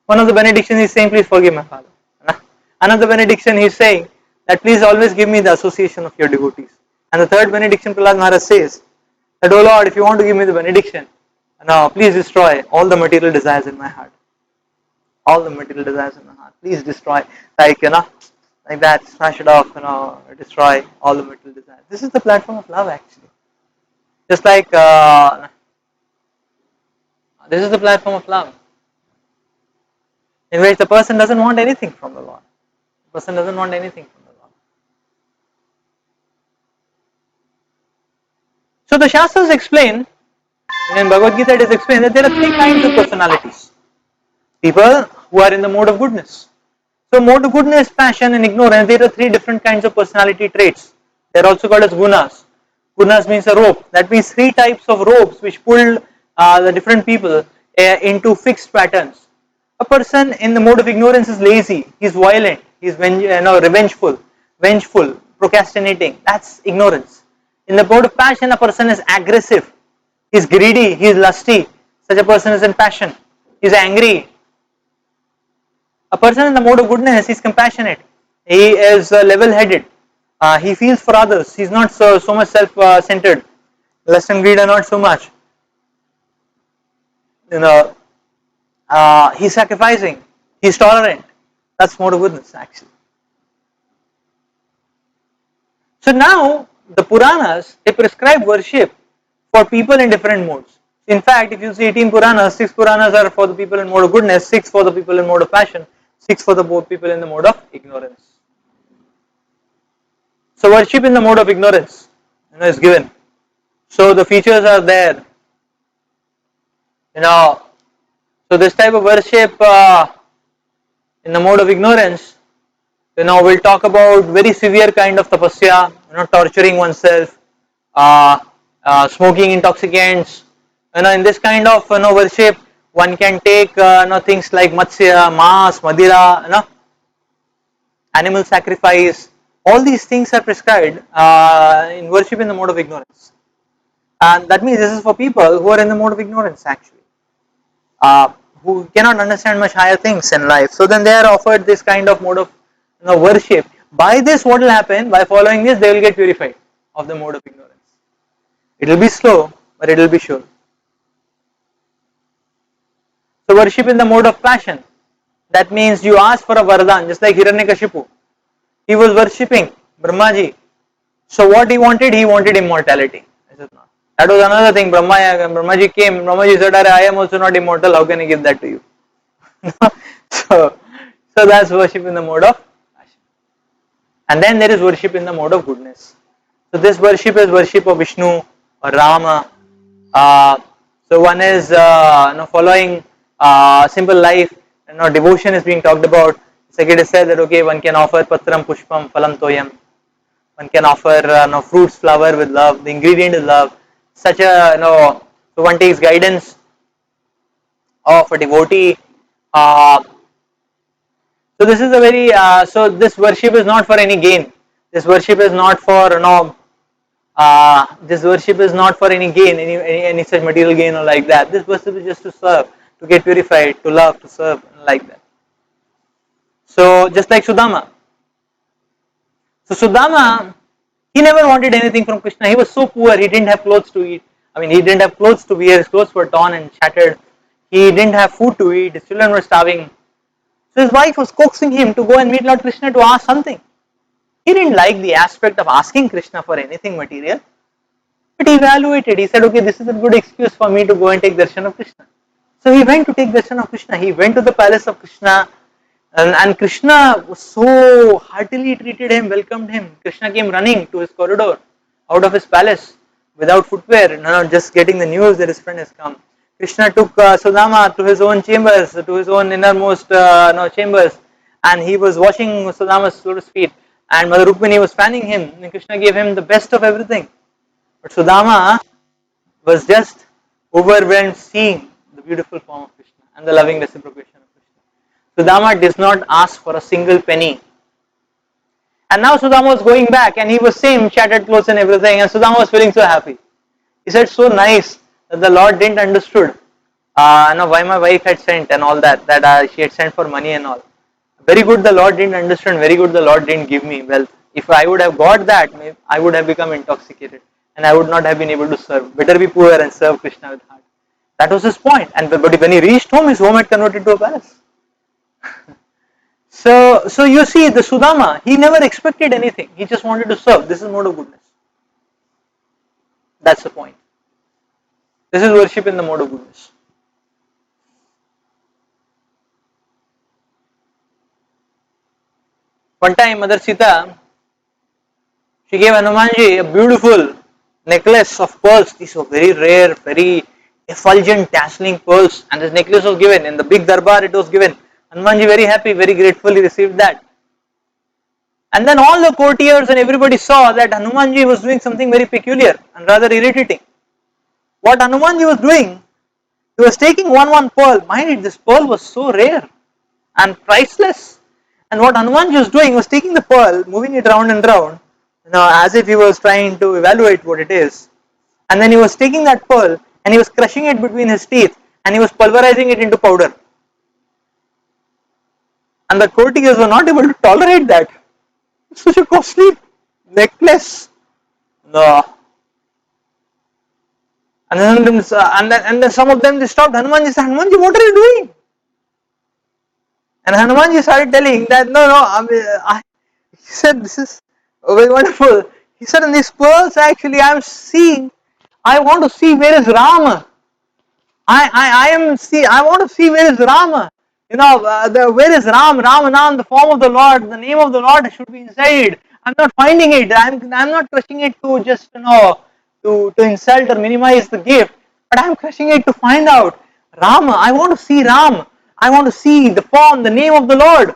One of the benedictions he is saying, please forgive my father. Another benediction he is saying that please always give me the association of your devotees. And the third benediction Prahlad Maharaj says that, oh Lord, if you want to give me the benediction, now please destroy all the material desires in my heart. All the material desires in my heart. Please destroy, like that, smash it off, destroy all the material desires. This is the platform of love actually. Just like this is the platform of love, in which the person doesn't want anything from the Lord. The person doesn't want anything from the Lord. So the Shastras explain In Bhagavad Gita, it is explained that there are three kinds of personalities. People who are in the mode of goodness. So, mode of goodness, passion, and ignorance, there are three different kinds of personality traits. They are also called as gunas. Gunas means a rope. That means three types of ropes which pull the different people into fixed patterns. A person in the mode of ignorance is lazy, he is violent, he is vengeful, procrastinating. That's ignorance. In the mode of passion, a person is aggressive, he is greedy, he is lusty. Such a person is in passion. He is angry. A person in the mode of goodness is compassionate. He is level-headed. He feels for others. He is not so much self-centered. Lust and greed are not so much. You know, he's sacrificing. He's tolerant. That's mode of goodness, actually. So now the Puranas, they prescribe worship for people in different modes. In fact, if you see 18 Puranas, 6 Puranas are for the people in mode of goodness, 6 for the people in mode of passion, 6 for the people in the mode of ignorance. So worship in the mode of ignorance, is given. So the features are there. So this type of worship in the mode of ignorance, we'll talk about very severe kind of tapasya, torturing oneself, smoking intoxicants. In this kind of worship, one can take things like matsya, mas, madira, animal sacrifice. All these things are prescribed in worship in the mode of ignorance, and that means this is for people who are in the mode of ignorance actually, who cannot understand much higher things in life. So then they are offered this kind of mode of worship. By this, what will happen? By following this, they will get purified of the mode of ignorance. It will be slow, but it will be sure. So worship in the mode of passion. That means you ask for a vardhan, just like Hiranyakashipu. He was worshipping Brahmaji. So what he wanted immortality. That was another thing. Brahmaji came. Brahmaji said, I am also not immortal. How can I give that to you? so that's worship in the mode of passion. And then there is worship in the mode of goodness. So this worship is worship of Vishnu or Rama. So one is following simple life. Devotion is being talked about. Second is said that okay, one can offer patram pushpam phalam toyam. One can offer fruits, flower with love. The ingredient is love. Such a so one takes guidance of a devotee. So this is a very so this worship is not for any gain. This worship is not for this worship is not for any gain, any such material gain or like that. This worship is just to serve, to get purified, to love, to serve, like that. So just like Sudama. So Sudama, he never wanted anything from Krishna. He was so poor, he didn't have clothes to eat. He didn't have clothes to wear, his clothes were torn and shattered. He didn't have food to eat, his children were starving. So his wife was coaxing him to go and meet Lord Krishna to ask something. He didn't like the aspect of asking Krishna for anything material. But he evaluated, he said, okay, this is a good excuse for me to go and take darshan of Krishna. So he went to take darshan of Krishna. He went to the palace of Krishna. And Krishna so heartily treated him, welcomed him. Krishna came running to his corridor, out of his palace, without footwear, just getting the news that his friend has come. Krishna took Sudama to his own chambers, to his own innermost chambers, and he was washing Sudama's lotus feet. And Mother Rukmini was fanning him, and Krishna gave him the best of everything. But Sudama was just overwhelmed seeing the beautiful form of Krishna and the loving reciprocation of Krishna. Sudama does not ask for a single penny. And now Sudama was going back and he was same shattered clothes and everything, and Sudama was feeling so happy. He said, so nice that the Lord didn't understood why my wife had sent and all that she had sent for money and all. Very good the Lord didn't understand, very good the Lord didn't give me wealth. If I would have got that, I would have become intoxicated and I would not have been able to serve. Better be poor and serve Krishna with heart. That was his point. But when he reached home, his home had converted to a palace. So you see, the Sudama, he never expected anything. He just wanted to serve. This is mode of goodness. That's the point. This is worship in the mode of goodness. One time, Mother Sita, she gave Hanumanji a beautiful necklace of pearls. These were very rare, very effulgent, dazzling pearls, and this necklace was given. In the big darbar it was given. Hanumanji very happy, very gratefully received that. And then all the courtiers and everybody saw that Hanumanji was doing something very peculiar and rather irritating. What Hanumanji was doing, he was taking one pearl. Mind it, this pearl was so rare and priceless. And what Hanumanji was doing was taking the pearl, moving it round and round, as if he was trying to evaluate what it is. And then he was taking that pearl and he was crushing it between his teeth and he was pulverizing it into powder. And the courtiers were not able to tolerate that. Such a costly necklace. No. And then some of them they stopped. Hanumanji said, Hanumanji, what are you doing? And Hanumanji started telling that he said, this is very wonderful. He said, in these pearls actually I want to see where is Rama. I want to see where is Rama. Where is Ram? Ramanam, the form of the Lord, the name of the Lord should be inside. I'm not finding it. I'm not crushing it to just to insult or minimize the gift, but I'm crushing it to find out Rama. I want to see Ram. I want to see the form, the name of the Lord.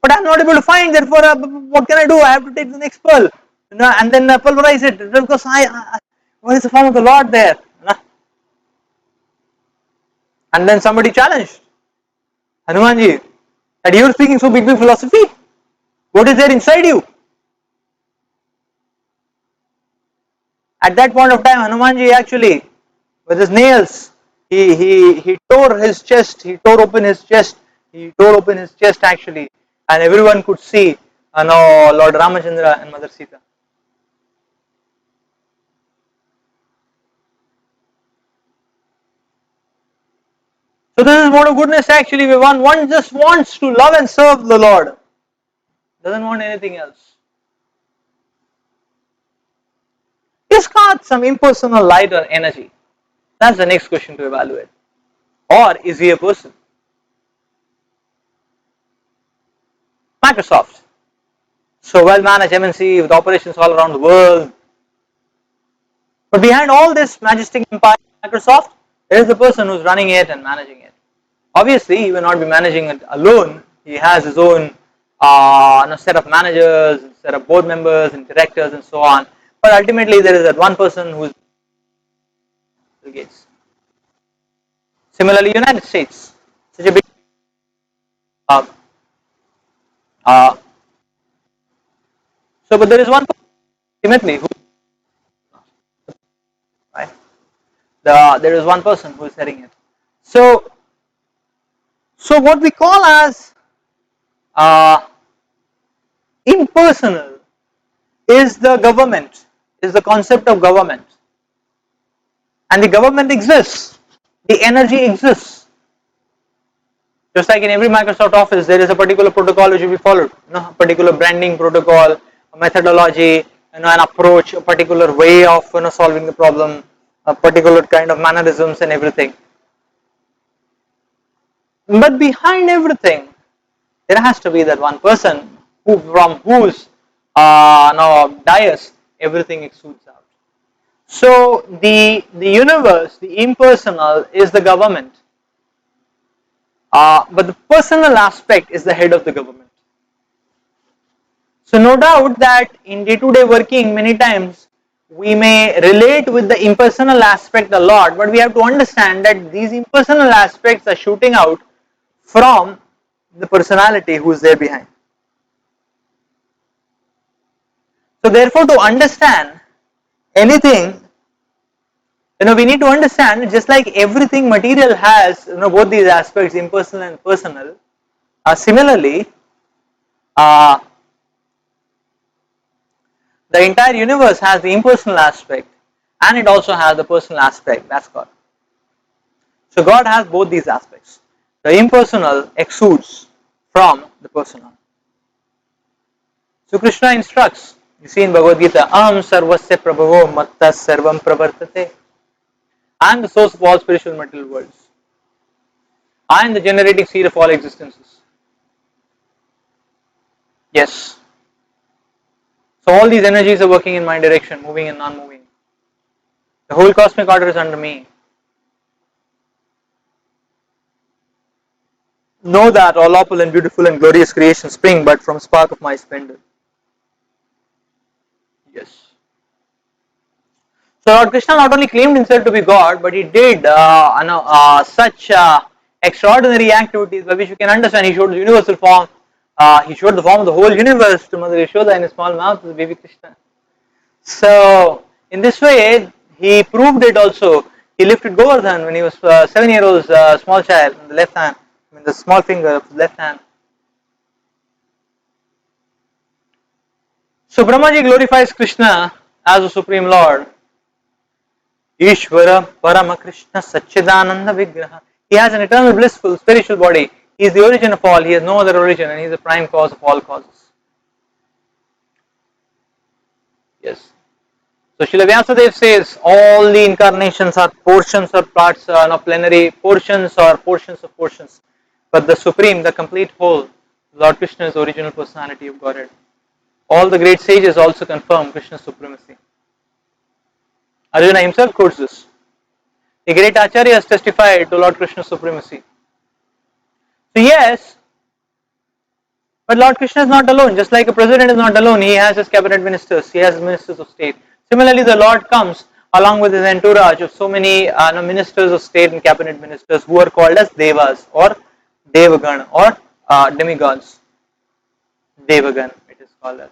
But I'm not able to find. Therefore, what can I do? I have to take the next pearl, and then pulverize it because what is the form of the Lord there? And then somebody challenged Hanumanji that you are speaking so big philosophy. What is there inside you? At that point of time, Hanumanji actually, with his nails, he tore his chest. He tore open his chest. Actually, and everyone could see, Lord Ramachandra and Mother Sita. So this is mode of goodness actually. One just wants to love and serve the Lord. Doesn't want anything else. Is God some impersonal light or energy? That's the next question to evaluate. Or is he a person? Microsoft. So well managed MNC with operations all around the world. But behind all this majestic empire, Microsoft, there is the person who's running it and managing it. Obviously, he will not be managing it alone. He has his own set of managers, set of board members and directors and so on. But ultimately, there is that one person who is Bill Gates. Similarly, United States, such a big but there is one person ultimately who, right? There is one person who is heading it. So what we call as impersonal is the government, is the concept of government. And the government exists, the energy exists. Just like in every Microsoft office, there is a particular protocol which will be followed, a particular branding protocol, a methodology, an approach, a particular way of solving the problem, a particular kind of mannerisms and everything. But behind everything, there has to be that one person from whose dais everything exudes out. So the universe, the impersonal, is the government, but the personal aspect is the head of the government. So no doubt that in day-to-day working, many times we may relate with the impersonal aspect a lot, but we have to understand that these impersonal aspects are shooting out from the personality who is there behind. So therefore, to understand anything, we need to understand, just like everything material has both these aspects, impersonal and personal. Similarly, the entire universe has the impersonal aspect and it also has the personal aspect. That's God. So God has both these aspects. The impersonal exudes from the personal. So Krishna instructs, you see in Bhagavad Gita, Aham sarvasya prabhavo matta sarvam pravartate. I am the source of all spiritual material worlds. I am the generating seed of all existences. Yes. So all these energies are working in my direction, moving and non-moving. The whole cosmic order is under me. Know that all opulent, beautiful, and glorious creations spring but from spark of my splendor. Yes. So Lord Krishna not only claimed himself to be God, but he did such extraordinary activities by which you can understand. He showed the universal form. He showed the form of the whole universe to Mother Yashoda in his small mouth, the baby Krishna. So in this way, he proved it also. He lifted Govardhan when he was 7-year-old small child in the left hand, I mean the small finger of the left hand. So Brahmaji glorifies Krishna as the Supreme Lord. Ishvara Parama Krishna Satchidananda Vigraha. He has an eternal blissful spiritual body. He is the origin of all. He has no other origin and he is the prime cause of all causes. Yes. So Srila Vyasadeva says all the incarnations are portions or parts, plenary portions or portions of portions. But the supreme, the complete whole, Lord Krishna is the original personality of Godhead. All the great sages also confirm Krishna's supremacy. Arjuna himself quotes this. The great Acharya has testified to Lord Krishna's supremacy. So yes, but Lord Krishna is not alone. Just like a president is not alone, he has his cabinet ministers, he has ministers of state. Similarly, the Lord comes along with his entourage of so many ministers of state and cabinet ministers who are called as devas or devagan or demigods. Devagan it is called as.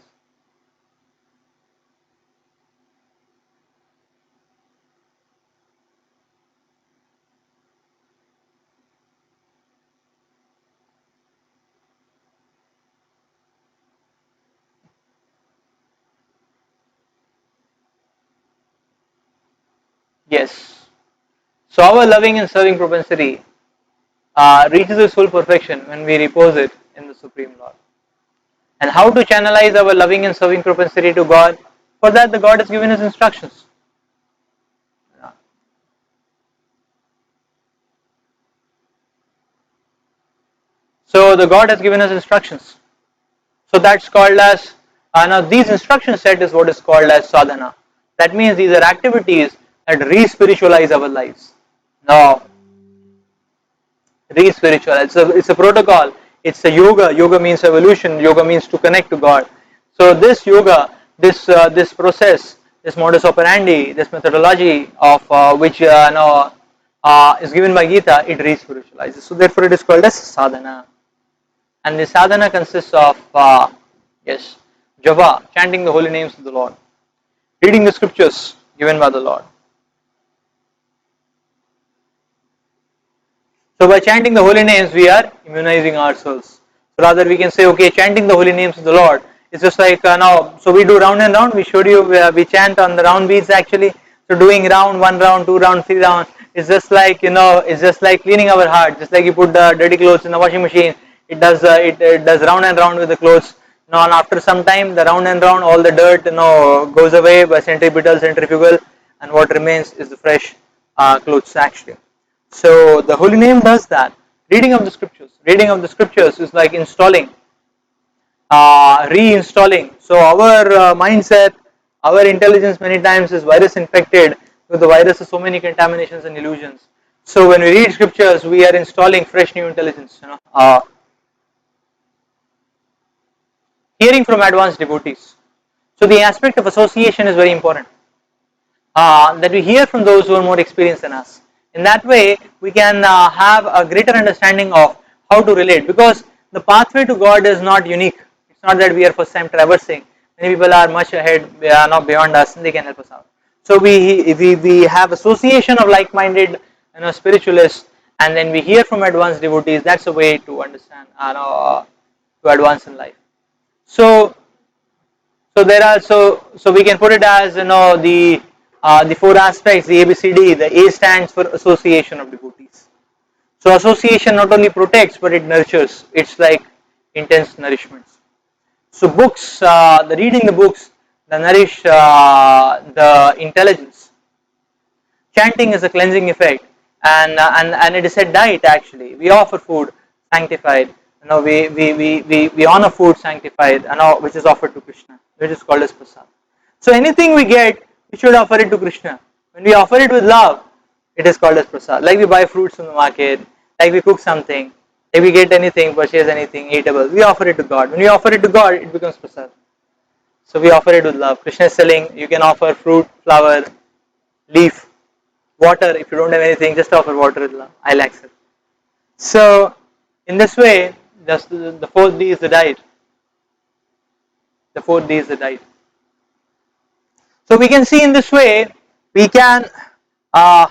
Yes. So our loving and serving propensity reaches its full perfection when we repose it in the Supreme Lord. And how to channelize our loving and serving propensity to God? For that, the God has given us instructions. So the God has given us instructions. So that's called as now these instruction set is what is called as sadhana. That means these are activities that re-spiritualize our lives. Now, re-spiritualize. It's a protocol. It's a yoga. Yoga means evolution. Yoga means to connect to God. So this yoga, this process, this modus operandi, this methodology of which is given by Gita, it re-spiritualizes. So therefore, it is called as sadhana. And the sadhana consists of japa, chanting the holy names of the Lord, reading the scriptures given by the Lord. So by chanting the holy names, we are immunizing ourselves. So rather we can say, okay, chanting the holy names of the Lord. It's just like now, so we do round and round. We showed you we chant on the round beats actually. So doing round, 1 round, 2 round, 3 round. It's just like it's just like cleaning our heart. Just like you put the dirty clothes in the washing machine, it does it does round and round with the clothes. Now and after some time, the round and round, all the dirt goes away by centrifugal, and what remains is the fresh clothes actually. So the holy name does that. Reading of the scriptures. Reading of the scriptures is like installing, reinstalling. So our mindset, our intelligence many times is virus infected with the virus of so many contaminations and illusions. So when we read scriptures, we are installing fresh new intelligence. Hearing from advanced devotees. So the aspect of association is very important. That we hear from those who are more experienced than us. In that way, we can have a greater understanding of how to relate, because the pathway to God is not unique. It's not that we are first time traversing. Many people are much ahead, not beyond us, and they can help us out. So we have association of like-minded spiritualists, and then we hear from advanced devotees. That's a way to understand, to advance in life. So there are so we can put it as the 4 aspects, the ABCD. The A stands for association of devotees. So association not only protects but it nurtures. It's like intense nourishment. So books, the reading the books, the nourish the intelligence. Chanting is a cleansing effect, and it is a diet actually. We offer food sanctified. We honor food sanctified, which is offered to Krishna, which is called as prasad. So anything we get, we should offer it to Krishna. When we offer it with love, it is called as prasad. Like we buy fruits from the market, like we cook something, like we get anything, purchase anything eatable, we offer it to God. When we offer it to God, it becomes prasad. So we offer it with love. Krishna is selling, you can offer fruit, flower, leaf, water. If you don't have anything, just offer water with love. I'll accept. So in this way, just the fourth D is the diet. The fourth D is the diet. So we can see in this way, we can in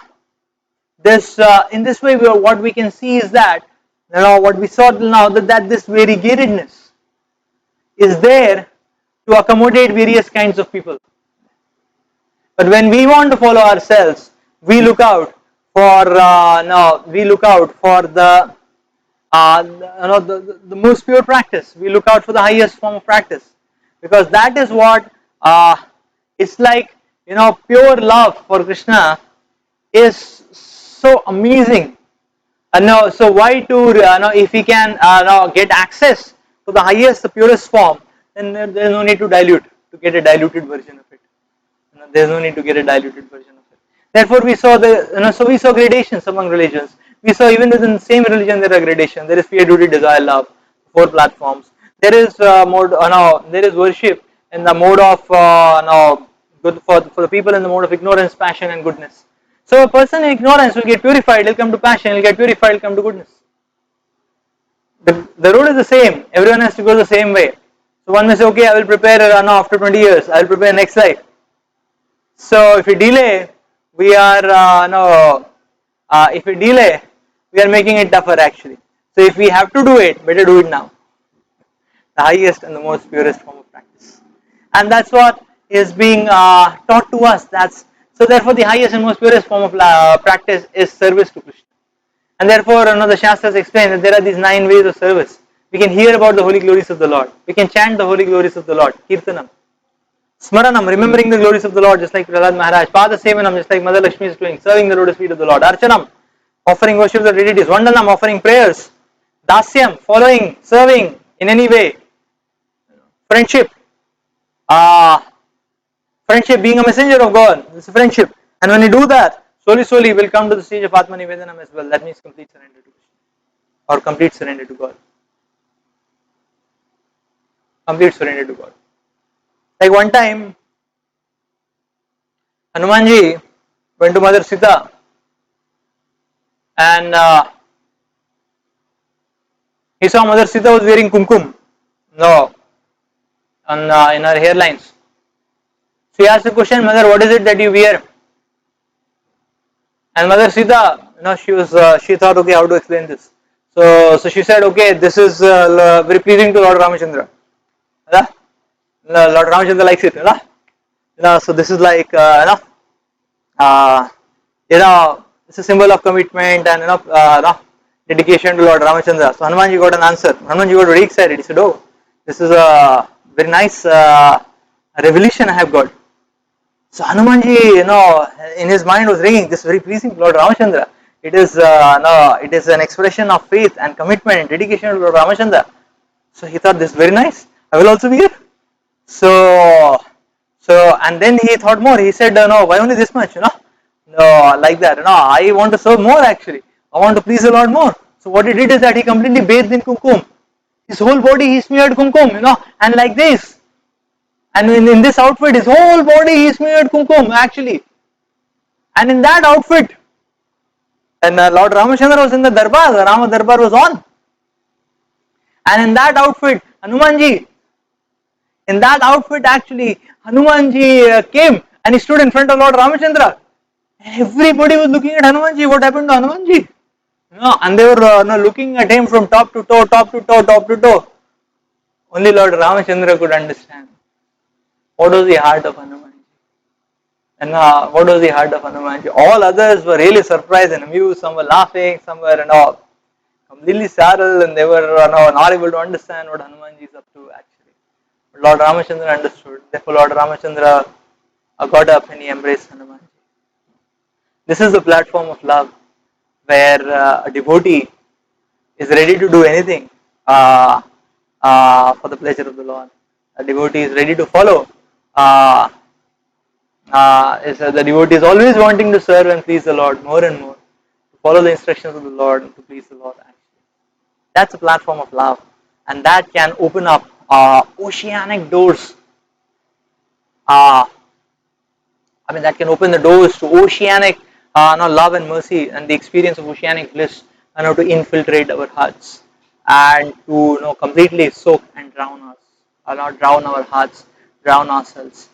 this way what we can see is that what we saw till now that this variegatedness is there to accommodate various kinds of people. But when we want to follow ourselves, we look out for the most pure practice. We look out for the highest form of practice, because that is what it's like. Pure love for Krishna is so amazing. So why if we can get access to the highest, the purest form, then there is no need to dilute to get a diluted version of it. There is no need to get a diluted version of it. Therefore, we saw we saw gradations among religions. We saw even within the same religion there are gradations. There is fear, duty, desire, love. 4 platforms. There is there is worship in the mode of good for the people in the mode of ignorance, passion, and goodness. So a person in ignorance will get purified. He'll come to passion. He'll get purified. He'll come to goodness. The road is the same. Everyone has to go the same way. So one may say, okay, I will prepare after 20 years. I will prepare next life. So if we delay, we are we are making it tougher actually. So if we have to do it, better do it now. The highest and the most purest form of practice, and that's what is being taught to us. So therefore the highest and most purest form of practice is service to Krishna. And therefore, the Shastras explain that there are these 9 ways of service. We can hear about the holy glories of the Lord. We can chant the holy glories of the Lord. Kirtanam. Smaranam, remembering the glories of the Lord, just like Prahlad Maharaj. Pada Sevanam, just like Mother Lakshmi is doing, serving the lotus feet of the Lord. Archanam, offering worship to the deities. Vandanam, offering prayers. Dasyam, following, serving in any way. Friendship. Friendship, being a messenger of God. This is friendship. And when you do that, slowly we'll come to the stage of Atma Nivedanam as well. That means complete surrender to Krishna. Or complete surrender to God. Complete surrender to God. Like one time, Hanumanji went to Mother Sita and he saw Mother Sita was wearing kumkum in her hairlines. So he asked the question, Mother, what is it that you wear? And Mother Sita, she thought, okay, how to explain this? So she said, okay, this is very pleasing to Lord Ramachandra. Lord Ramachandra likes it. So this is like, it's a symbol of commitment and dedication to Lord Ramachandra. So Hanumanji got an answer. Hanumanji got very excited. He said, oh, this is a very nice revelation I have got. So Hanumanji, in his mind was ringing, this is very pleasing to Lord Ramachandra. It is an expression of faith and commitment and dedication to Lord Ramachandra. So he thought, this is very nice. I will also be here. So and then he thought more. He said, no, why only this much? Like that. I want to serve more actually. I want to please the Lord more. So what he did is that he completely bathed in kumkum. His whole body he smeared kumkum, and like this. And in this outfit, his whole body he smeared kumkum actually. And in that outfit, and Lord Ramachandra was in the darbar, the Rama darbar was on. And in that outfit, Hanumanji actually, Hanumanji came and he stood in front of Lord Ramachandra. And everybody was looking at Hanumanji. What happened to Hanumanji? And they were looking at him from top to toe. Only Lord Ramachandra could understand what was the heart of Hanumanji. And what was the heart of Hanumanji? All others were really surprised and amused. Some were laughing, some were completely startled, and they were not able to understand what Hanumanji is up to actually. But Lord Ramachandra understood. Therefore, Lord Ramachandra got up and he embraced Hanumanji. This is the platform of love, where a devotee is ready to do anything for the pleasure of the Lord. A devotee is ready to follow is the devotee is always wanting to serve and please the Lord more and more, to follow the instructions of the Lord and to please the Lord. Actually, that's a platform of love, and that can open up oceanic doors. Uh, that can open the doors to oceanic love and mercy and the experience of oceanic bliss, to infiltrate our hearts and to completely soak and drown us, or not drown our hearts, drown ourselves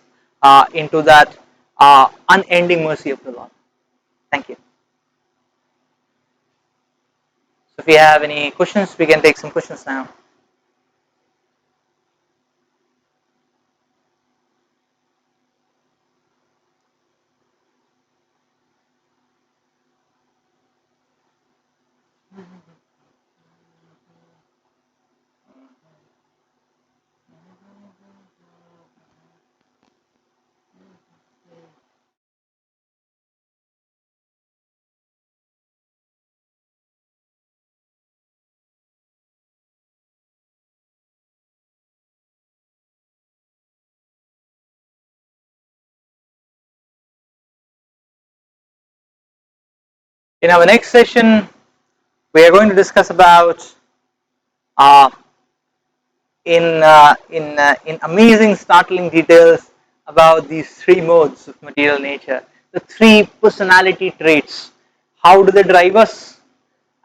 into that unending mercy of the Lord. Thank you. So, if you have any questions, we can take some questions now. In our next session, we are going to discuss about uh, in amazing, startling details about these three modes of material nature, the three personality traits. How do they drive us,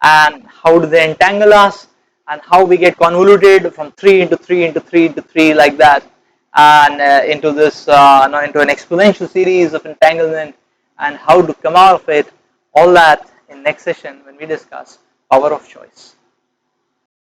and how do they entangle us, and how we get convoluted from three into three into three into three like that, and into this into an exponential series of entanglement, and how to come out of it. All that in next session when we discuss power of choice.